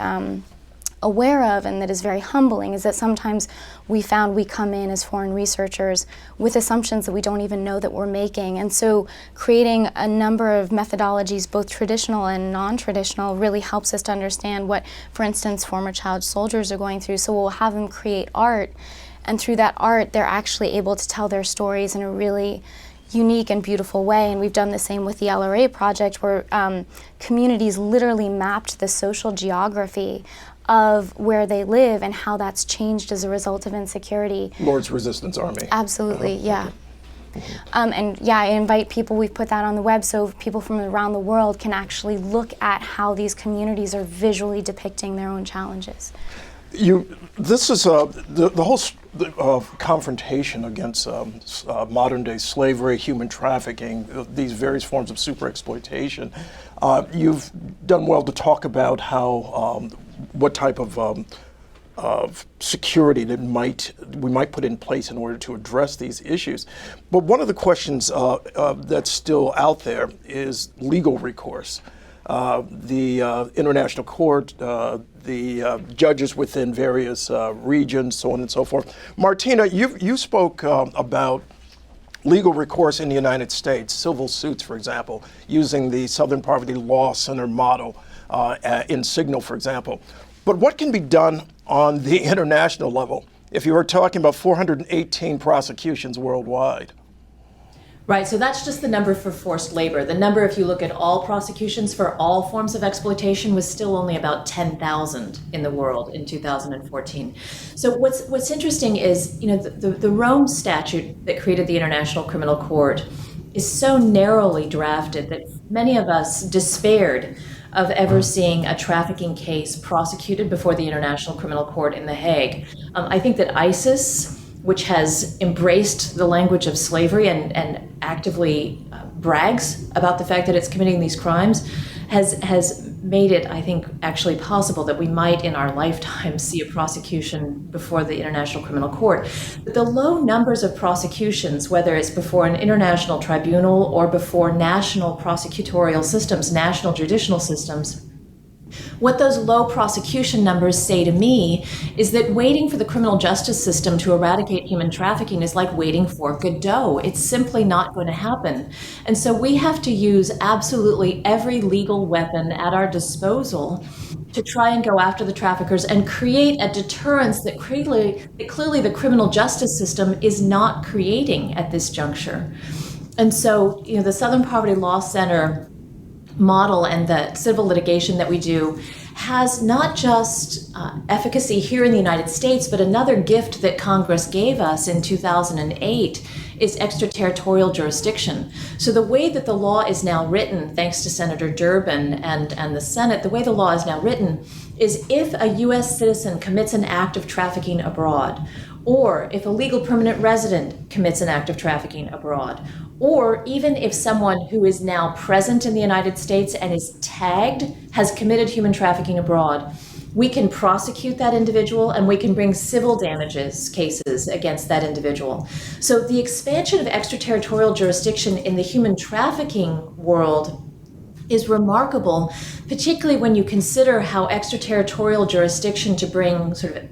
aware of, and that is very humbling, is that sometimes we come in as foreign researchers with assumptions that we don't even know that we're making. And so creating a number of methodologies, both traditional and non-traditional, really helps us to understand what, for instance, former child soldiers are going through. So we'll have them create art, and through that art, they're actually able to tell their stories in a really unique and beautiful way. And we've done the same with the LRA project, where communities literally mapped the social geography of where they live and how that's changed as a result of insecurity. Lord's Resistance Army. Absolutely, yeah. And yeah, I invite people, we've put that on the web so people from around the world can actually look at how these communities are visually depicting their own challenges. This is the whole confrontation against modern day slavery, human trafficking, these various forms of super exploitation. You've done well to talk about how what type of security that we might put in place in order to address these issues. But one of the questions that's still out there is legal recourse. The international court, the judges within various regions, so on and so forth. Martina, you spoke about legal recourse in the United States, civil suits, for example, using the Southern Poverty Law Center model in Signal, for example. But what can be done on the international level if you are talking about 418 prosecutions worldwide? Right, so that's just the number for forced labor. The number, if you look at all prosecutions for all forms of exploitation, was still only about 10,000 in the world in 2014. So what's interesting is, the Rome Statute that created the International Criminal Court is so narrowly drafted that many of us despaired of ever seeing a trafficking case prosecuted before the International Criminal Court in The Hague. I think that ISIS, which has embraced the language of slavery and actively brags about the fact that it's committing these crimes, has made it, I think, actually possible that we might in our lifetime see a prosecution before the International Criminal Court. But the low numbers of prosecutions, whether it's before an international tribunal or before national prosecutorial systems, national judicial systems, what those low prosecution numbers say to me is that waiting for the criminal justice system to eradicate human trafficking is like waiting for Godot. It's simply not going to happen. And so we have to use absolutely every legal weapon at our disposal to try and go after the traffickers and create a deterrence that clearly the criminal justice system is not creating at this juncture. And so, the Southern Poverty Law Center model and the civil litigation that we do has not just efficacy here in the United States, but another gift that Congress gave us in 2008 is extraterritorial jurisdiction. So the way that the law is now written, thanks to Senator Durbin and the Senate, the way the law is now written is if a U.S. citizen commits an act of trafficking abroad, or if a legal permanent resident commits an act of trafficking abroad, or even if someone who is now present in the United States and is tagged has committed human trafficking abroad, we can prosecute that individual and we can bring civil damages cases against that individual. So the expansion of extraterritorial jurisdiction in the human trafficking world is remarkable, particularly when you consider how extraterritorial jurisdiction to bring sort of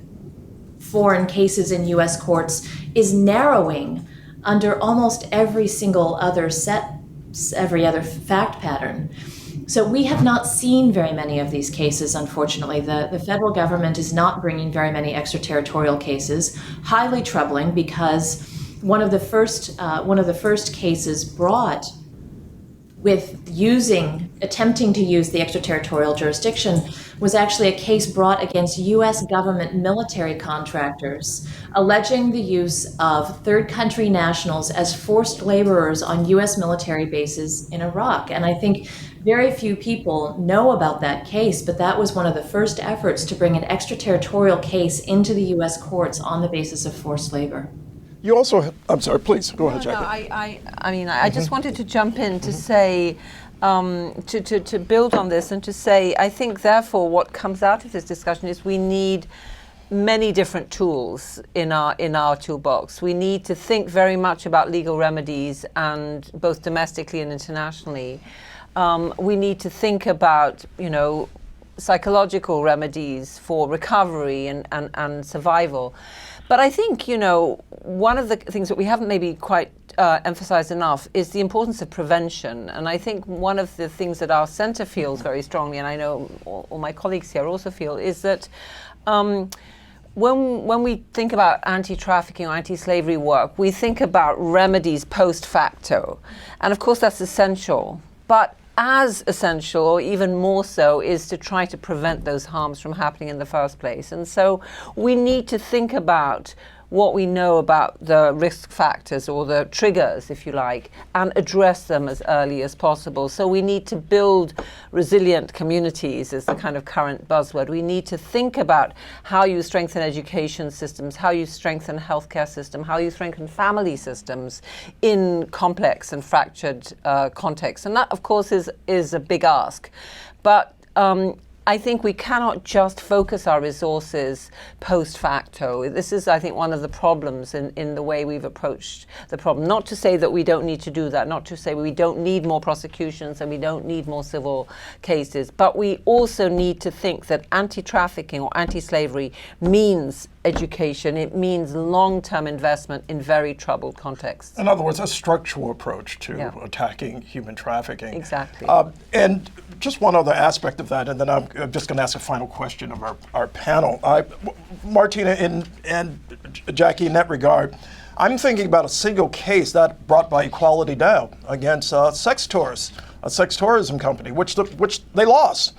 foreign cases in U.S. courts is narrowing under almost every single other every other fact pattern. So we have not seen very many of these cases, unfortunately. The federal government is not bringing very many extraterritorial cases, highly troubling because one of the first cases brought with attempting to use the extraterritorial jurisdiction was actually a case brought against U.S. government military contractors, alleging the use of third country nationals as forced laborers on U.S. military bases in Iraq. And I think very few people know about that case, but that was one of the first efforts to bring an extraterritorial case into the U.S. courts on the basis of forced labor. You also, I'm sorry, please, go ahead, Jackie. I just wanted to jump in to say, to build on this and to say, I think therefore what comes out of this discussion is we need many different tools in our toolbox. We need to think very much about legal remedies, and both domestically and internationally. We need to think about, psychological remedies for recovery and survival. But I think, one of the things that we haven't maybe quite emphasized enough is the importance of prevention. And I think one of the things that our center feels very strongly, and I know all my colleagues here also feel, is that when we think about anti-trafficking or anti-slavery work, we think about remedies post facto. And of course that's essential. But as essential, or even more so, is to try to prevent those harms from happening in the first place. And so we need to think about what we know about the risk factors, or the triggers, if you like, and address them as early as possible. So we need to build resilient communities, is the kind of current buzzword. We need to think about how you strengthen education systems, how you strengthen healthcare system, how you strengthen family systems in complex and fractured contexts. And that, of course, is a big ask. But I think we cannot just focus our resources post facto. This is, I think, one of the problems in the way we've approached the problem. Not to say that we don't need to do that, not to say we don't need more prosecutions and we don't need more civil cases, but we also need to think that anti-trafficking or anti-slavery means education. It means long-term investment in very troubled contexts. In other words, a structural approach to attacking human trafficking. Exactly. And just one other aspect of that, and then I'm just going to ask a final question of our panel. Martina and Jackie, in that regard, I'm thinking about a single case that brought by Equality Now against Sex Tours, a sex tourism company, which they lost.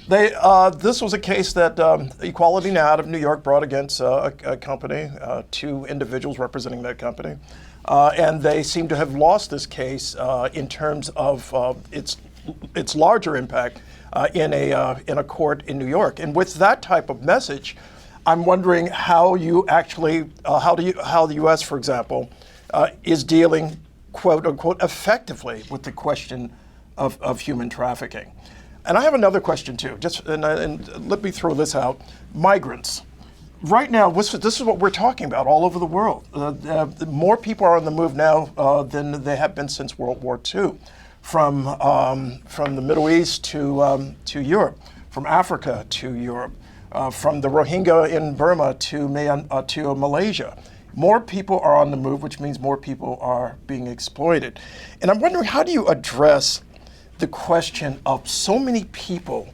This was a case that Equality Now out of New York brought against a company, two individuals representing that company, and they seem to have lost this case in terms of its larger impact in a court in New York. And with that type of message, I'm wondering how you actually how the U.S., for example, is dealing, quote unquote, effectively with the question of human trafficking. And I have another question too. And let me throw this out: migrants. Right now, this is what we're talking about all over the world. More people are on the move now than they have been since World War II, from the Middle East to Europe, from Africa to Europe, from the Rohingya in Burma to Malaysia. More people are on the move, which means more people are being exploited. And I'm wondering, how do you address the question of so many people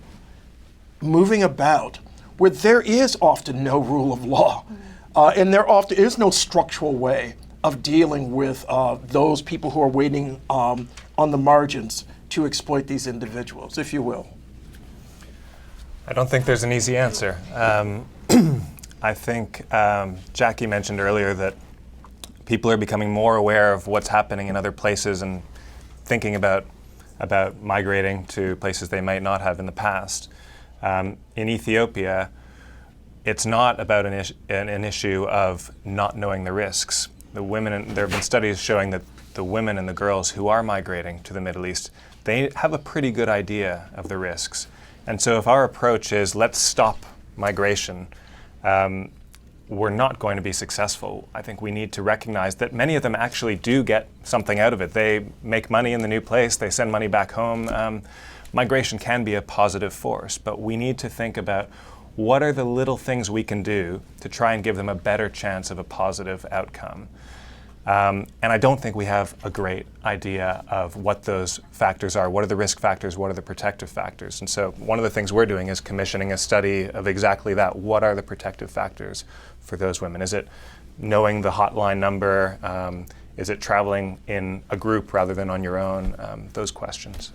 moving about where there is often no rule of law, and there often is no structural way of dealing with those people who are waiting on the margins to exploit these individuals, if you will? I don't think there's an easy answer. I think Jackie mentioned earlier that people are becoming more aware of what's happening in other places and thinking about migrating to places they might not have in the past. In Ethiopia, it's not about an issue of not knowing the risks. There have been studies showing that the women and the girls who are migrating to the Middle East, they have a pretty good idea of the risks. And so if our approach is let's stop migration, we're not going to be successful. I think we need to recognize that many of them actually do get something out of it. They make money in the new place, they send money back home. Migration can be a positive force, but we need to think about what are the little things we can do to try and give them a better chance of a positive outcome. And I don't think we have a great idea of what those factors are. What are the risk factors? What are the protective factors? And so one of the things we're doing is commissioning a study of exactly that. What are the protective factors for those women? Is it knowing the hotline number? Is it traveling in a group rather than on your own? Those questions.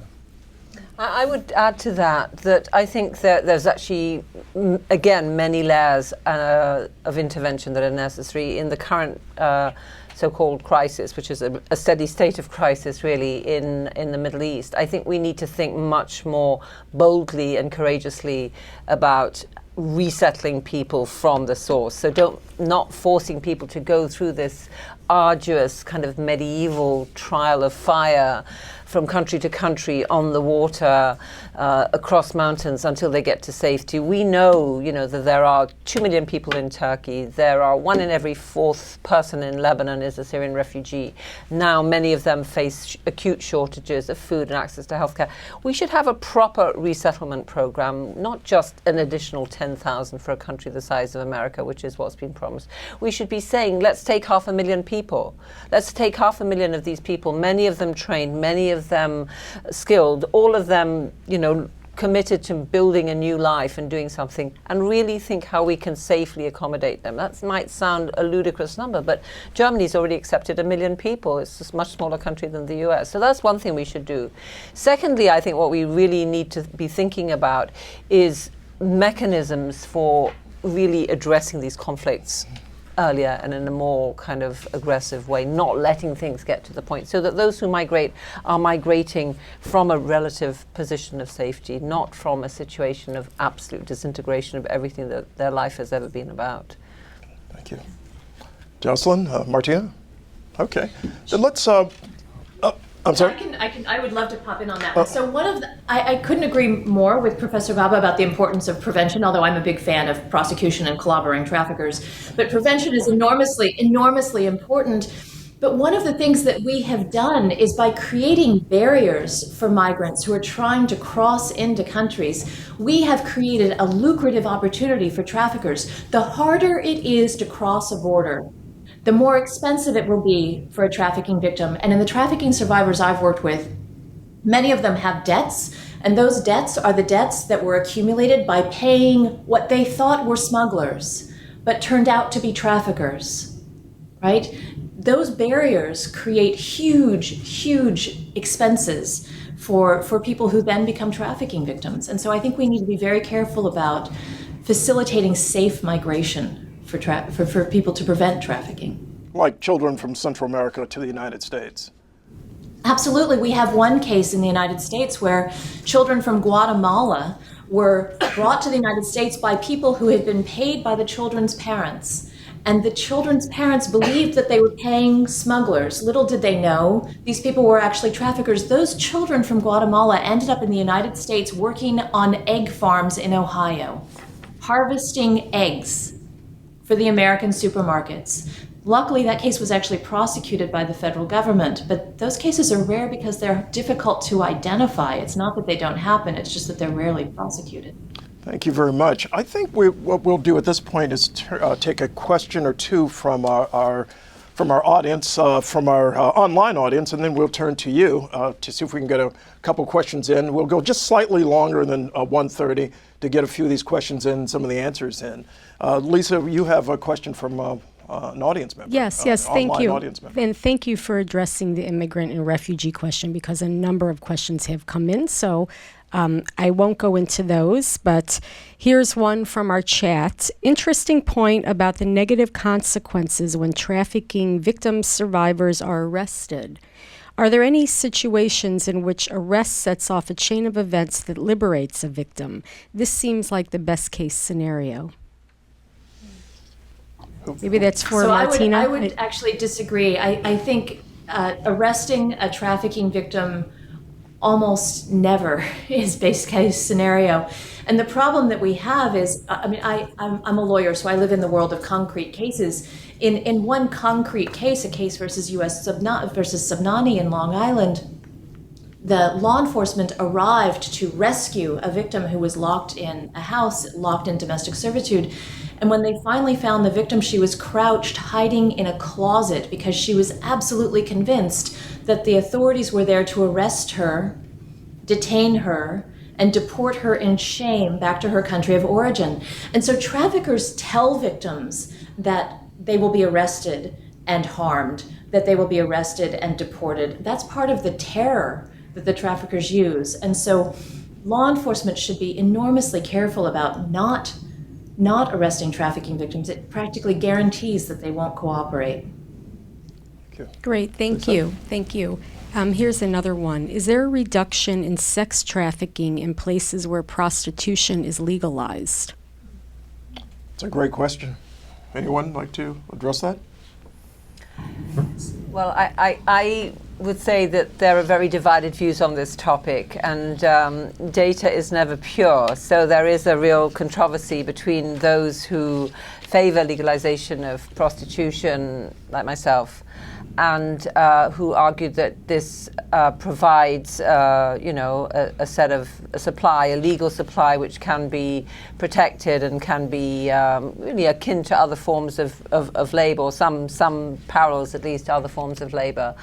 I would add to that I think that there's actually, again, many layers of intervention that are necessary in the current so-called crisis, which is a steady state of crisis, really, in the Middle East. I think we need to think much more boldly and courageously about resettling people from the source. So not forcing people to go through this arduous kind of medieval trial of fire from country to country on the water, across mountains until they get to safety. We know, that there are 2 million people in Turkey. There are 1 in every 4th person in Lebanon is a Syrian refugee. Now many of them face acute shortages of food and access to healthcare. We should have a proper resettlement program, not just an additional 10,000 for a country the size of America, which is what's been promised. We should be saying, let's take 500,000 people. Let's take 500,000 of these people, many of them trained, many of them skilled, all of them, committed to building a new life and doing something, and really think how we can safely accommodate them. That might sound a ludicrous number, but Germany's already accepted 1 million people. It's a much smaller country than the US. So that's one thing we should do. Secondly, I think what we really need to be thinking about is mechanisms for really addressing these conflicts earlier and in a more kind of aggressive way, not letting things get to the point, so that those who migrate are migrating from a relative position of safety, not from a situation of absolute disintegration of everything that their life has ever been about. Thank you. Jocelyn, Martina? Okay. Then let's, I'm sorry? I would love to pop in on that. So I couldn't agree more with Professor Baba about the importance of prevention, although I'm a big fan of prosecution and clobbering traffickers. But prevention is enormously, enormously important. But one of the things that we have done is by creating barriers for migrants who are trying to cross into countries, we have created a lucrative opportunity for traffickers. The harder it is to cross a border, the more expensive it will be for a trafficking victim. And in the trafficking survivors I've worked with, many of them have debts, and those debts are the debts that were accumulated by paying what they thought were smugglers, but turned out to be traffickers, right? Those barriers create huge, huge expenses for people who then become trafficking victims. And so I think we need to be very careful about facilitating safe migration for people to prevent trafficking. Like children from Central America to the United States. Absolutely. We have one case in the United States where children from Guatemala were brought to the United States by people who had been paid by the children's parents. And the children's parents believed that they were paying smugglers. Little did they know these people were actually traffickers. Those children from Guatemala ended up in the United States working on egg farms in Ohio, harvesting eggs for the American supermarkets. Luckily, that case was actually prosecuted by the federal government, but those cases are rare because they're difficult to identify. It's not that they don't happen, it's just that they're rarely prosecuted. Thank you very much. I think what we'll do at this point is take a question or two from our audience, from our online audience, and then we'll turn to you to see if we can get a couple questions in. We'll go just slightly longer than 1:30 to get a few of these questions in, some of the answers in. Lisa, you have a question from an audience member. Yes, thank you. And thank you for addressing the immigrant and refugee question, because a number of questions have come in. So I won't go into those, but here's one from our chat. Interesting point about the negative consequences when trafficking victims, survivors are arrested. Are there any situations in which arrest sets off a chain of events that liberates a victim? This seems like the best case scenario. Maybe that's for Martina. I would actually disagree. I think arresting a trafficking victim almost never is best case scenario. And the problem that we have is, I'm a lawyer, so I live in the world of concrete cases. In one concrete case, a case versus U.S. versus Subnani in Long Island, the law enforcement arrived to rescue a victim who was locked in a house, locked in domestic servitude. And when they finally found the victim, she was crouched, hiding in a closet, because she was absolutely convinced that the authorities were there to arrest her, detain her, and deport her in shame back to her country of origin. And so traffickers tell victims that they will be arrested and harmed, that they will be arrested and deported. That's part of the terror that the traffickers use. And so law enforcement should be enormously careful about not arresting trafficking victims. It practically guarantees that they won't cooperate. Great, thank you. Thank you. Here's another one. Is there a reduction in sex trafficking in places where prostitution is legalized? It's a great question. Anyone like to address that? Well, I would say that there are very divided views on this topic, and data is never pure. So there is a real controversy between those who favor legalization of prostitution, like myself, and who argued that this provides, a legal supply which can be protected and can be really akin to other forms of labor, or some parallels at least to other forms of labor.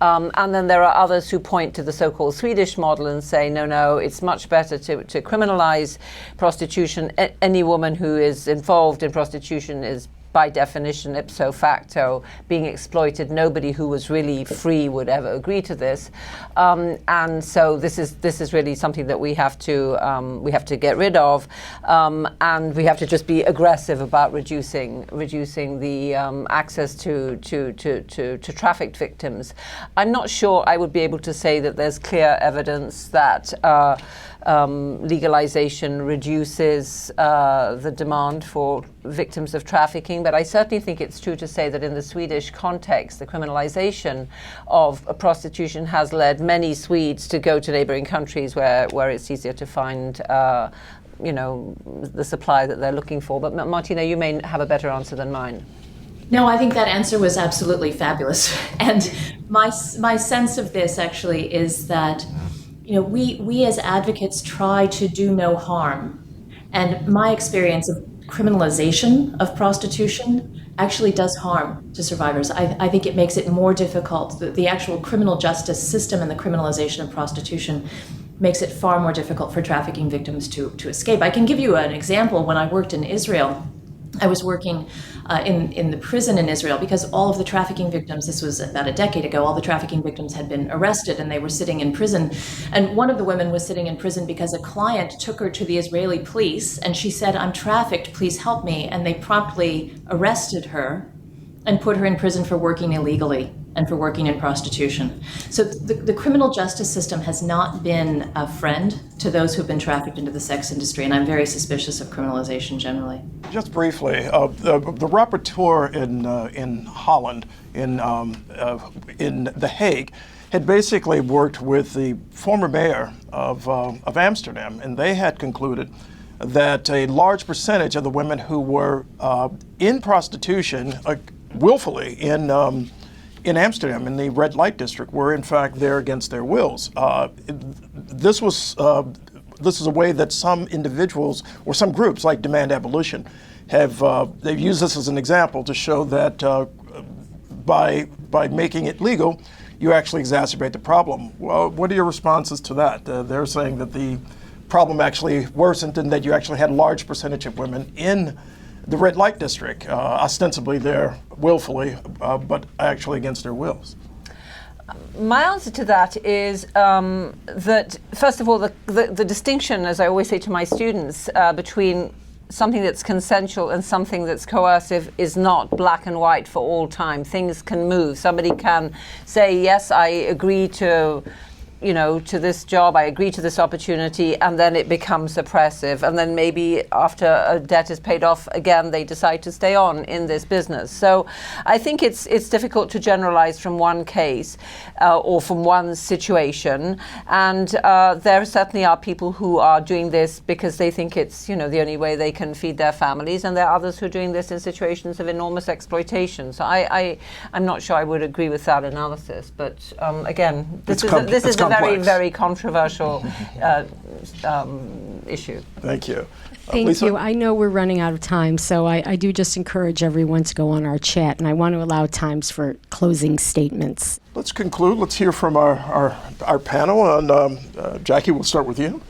And then there are others who point to the so-called Swedish model and say, no, it's much better to criminalize prostitution. Any woman who is involved in prostitution is by definition, ipso facto, being exploited. Nobody who was really free would ever agree to this, and so this is really something that we have to get rid of, and we have to just be aggressive about reducing the access to trafficked victims. I'm not sure I would be able to say that there's clear evidence that legalization reduces the demand for victims of trafficking, but I certainly think it's true to say that in the Swedish context, the criminalization of prostitution has led many Swedes to go to neighboring countries where it's easier to find the supply that they're looking for. But Martina, you may have a better answer than mine. No, I think that answer was absolutely fabulous. And my sense of this actually is that we as advocates try to do no harm. And my experience of criminalization of prostitution actually does harm to survivors. I think it makes it more difficult. The actual criminal justice system and the criminalization of prostitution makes it far more difficult for trafficking victims to escape. I can give you an example. When I worked in Israel, I was working in the prison in Israel because all of the trafficking victims, this was about a decade ago, all the trafficking victims had been arrested and they were sitting in prison. And one of the women was sitting in prison because a client took her to the Israeli police and she said, "I'm trafficked, please help me." And they promptly arrested her and put her in prison for working illegally and for working in prostitution. So the criminal justice system has not been a friend to those who've been trafficked into the sex industry, and I'm very suspicious of criminalization generally. Just briefly, the rapporteur in Holland, in The Hague, had basically worked with the former mayor of Amsterdam, and they had concluded that a large percentage of the women who were in prostitution willfully in Amsterdam, in the red light district, were in fact there against their wills. This is a way that some individuals or some groups like Demand Abolition they've used this as an example to show that by making it legal, you actually exacerbate the problem. Well, what are your responses to that? They're saying that the problem actually worsened and that you actually had a large percentage of women in the red light district, ostensibly there willfully, but actually against their wills. My answer to that is that, first of all, the distinction, as I always say to my students, between something that's consensual and something that's coercive is not black and white for all time. Things can move. Somebody can say, yes, I agree to this job, I agree to this opportunity, and then it becomes oppressive. And then maybe after a debt is paid off again, they decide to stay on in this business. So I think it's difficult to generalize from one case or from one situation. And there certainly are people who are doing this because they think it's, the only way they can feed their families. And there are others who are doing this in situations of enormous exploitation. So I'm not sure I would agree with that analysis. But again, this is a very, very controversial issue. Thank you. Thank Lisa? you. I know we're running out of time, so I do just encourage everyone to go on our chat, and I want to allow times for closing statements. Let's conclude. Let's hear from our panel. And Jackie, we'll start with you.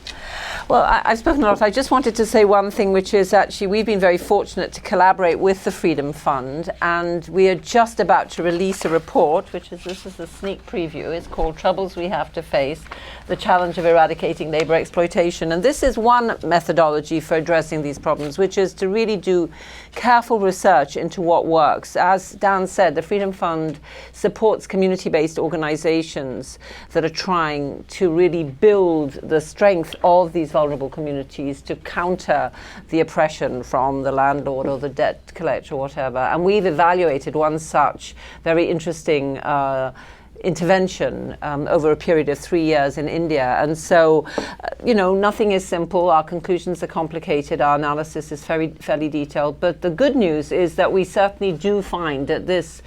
Well, I've spoken a lot. I just wanted to say one thing, which is actually we've been very fortunate to collaborate with the Freedom Fund, and we are just about to release a report, this is a sneak preview. It's called Troubles We Have to Face, the Challenge of Eradicating Labour Exploitation. And this is one methodology for addressing these problems, which is to really do careful research into what works. As Dan said, the Freedom Fund supports community-based organizations that are trying to really build the strength of these vulnerable communities to counter the oppression from the landlord or the debt collector or whatever. And we've evaluated one such very interesting intervention over a period of 3 years in India. And so, nothing is simple. Our conclusions are complicated. Our analysis is fairly detailed. But the good news is that we certainly do find that this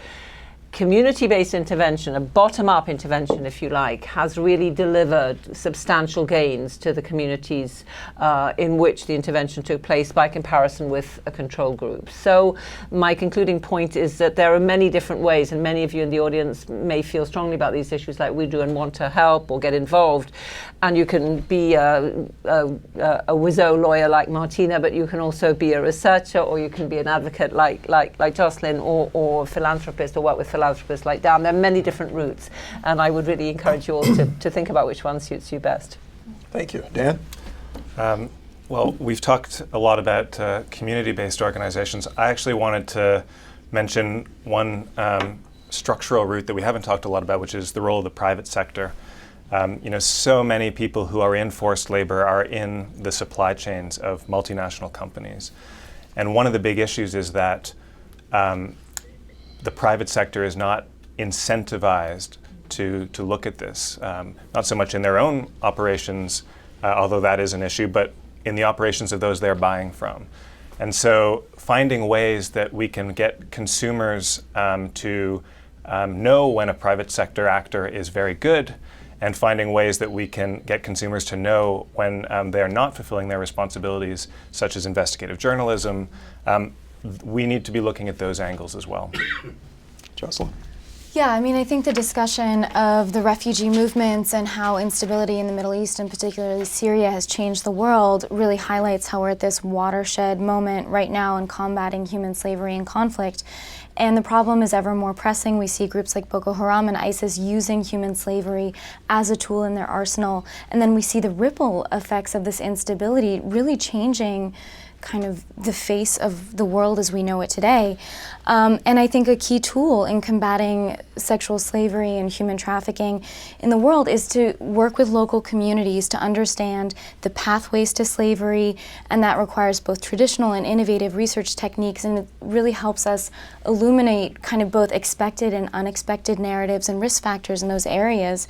community-based intervention, a bottom-up intervention, if you like, has really delivered substantial gains to the communities in which the intervention took place by comparison with a control group. So my concluding point is that there are many different ways, and many of you in the audience may feel strongly about these issues like we do and want to help or get involved. And you can be a WIZO lawyer like Martina, but you can also be a researcher, or you can be an advocate like Jocelyn, or a philanthropist, or work with philanthropists like Dan. There are many different routes, and I would really encourage you all to think about which one suits you best. Thank you. Dan? Well, we've talked a lot about community-based organizations. I actually wanted to mention one structural route that we haven't talked a lot about, which is the role of the private sector. So many people who are in forced labor are in the supply chains of multinational companies. And one of the big issues is that the private sector is not incentivized to look at this, not so much in their own operations, although that is an issue, but in the operations of those they're buying from. And so finding ways that we can get consumers to know when a private sector actor is very good, and finding ways that we can get consumers to know when they're not fulfilling their responsibilities, such as investigative journalism. We need to be looking at those angles as well. Jocelyn? Yeah, I think the discussion of the refugee movements and how instability in the Middle East, and particularly Syria, has changed the world really highlights how we're at this watershed moment right now in combating human slavery and conflict. And the problem is ever more pressing. We see groups like Boko Haram and ISIS using human slavery as a tool in their arsenal. And then we see the ripple effects of this instability really changing kind of the face of the world as we know it today. And I think a key tool in combating sexual slavery and human trafficking in the world is to work with local communities to understand the pathways to slavery, and that requires both traditional and innovative research techniques, and it really helps us illuminate kind of both expected and unexpected narratives and risk factors in those areas.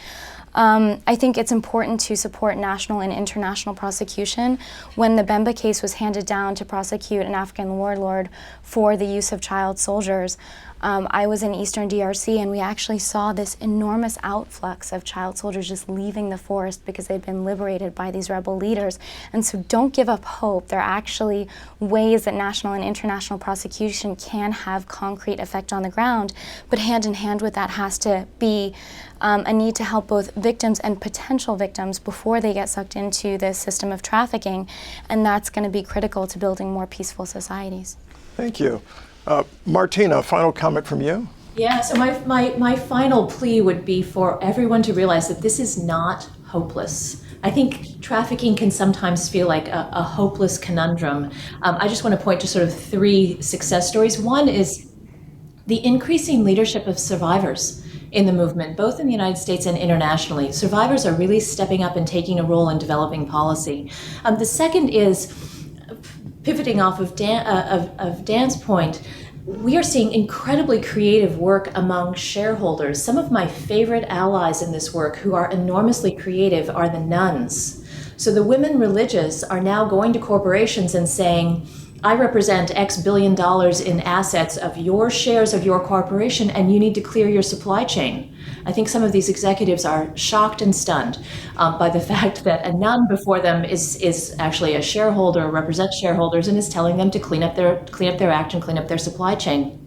I think it's important to support national and international prosecution. When the Bemba case was handed down to prosecute an African warlord for the use of child soldiers, I was in Eastern DRC, and we actually saw this enormous outflux of child soldiers just leaving the forest because they'd been liberated by these rebel leaders. And so don't give up hope. There are actually ways that national and international prosecution can have concrete effect on the ground, but hand in hand with that has to be a need to help both victims and potential victims before they get sucked into this system of trafficking, and that's going to be critical to building more peaceful societies. Thank you. Martina, final comment from you? Yeah, so my final plea would be for everyone to realize that this is not hopeless. I think trafficking can sometimes feel like a hopeless conundrum. I just want to point to sort of 3 success stories. One is the increasing leadership of survivors in the movement, both in the United States and internationally. Survivors are really stepping up and taking a role in developing policy. The second is, pivoting off of Dan's point, we are seeing incredibly creative work among shareholders. Some of my favorite allies in this work who are enormously creative are the nuns. So the women religious are now going to corporations and saying, I represent X billion dollars in assets of your shares of your corporation, and you need to clear your supply chain. I think some of these executives are shocked and stunned by the fact that a nun before them is actually a shareholder, represents shareholders, and is telling them to clean up their act and clean up their supply chain.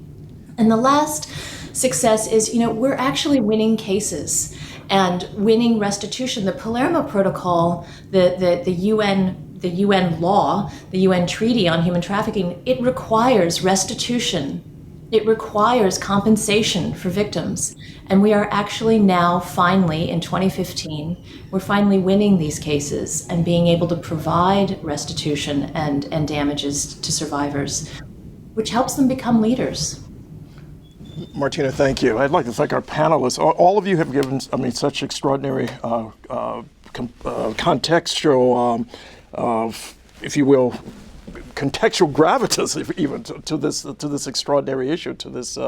And the last success is, we're actually winning cases. and winning restitution. The Palermo Protocol, the UN law, the UN Treaty on Human Trafficking, it requires restitution. It requires compensation for victims. And we are actually now finally, in 2015, we're finally winning these cases and being able to provide restitution and damages to survivors, which helps them become leaders. Martina, thank you. I'd like to thank our panelists. All of you have given, such extraordinary contextual, if you will, contextual gravitas, even to this extraordinary issue, to this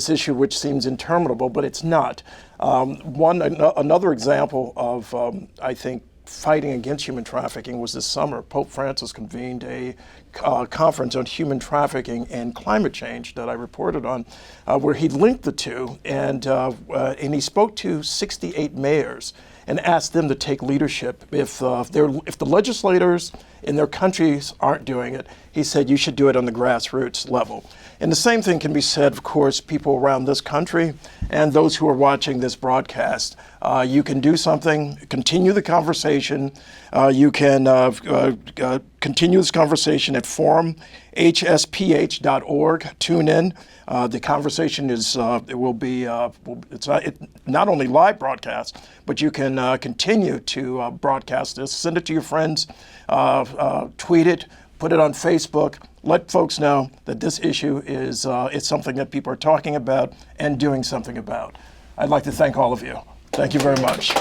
issue which seems interminable, but it's not. Another example of, I think, fighting against human trafficking was this summer. Pope Francis convened a conference on human trafficking and climate change that I reported on, where he linked the two, and he spoke to 68 mayors and asked them to take leadership. If the legislators in their countries aren't doing it, he said you should do it on the grassroots level. And the same thing can be said, of course, people around this country and those who are watching this broadcast. You can do something, continue the conversation. You can continue this conversation at forum.hsph.org. Tune in. The conversation is it's not only live broadcast, but you can continue to broadcast this. Send it to your friends, tweet it, put it on Facebook. Let folks know that this issue is it's something that people are talking about and doing something about. I'd like to thank all of you. Thank you very much.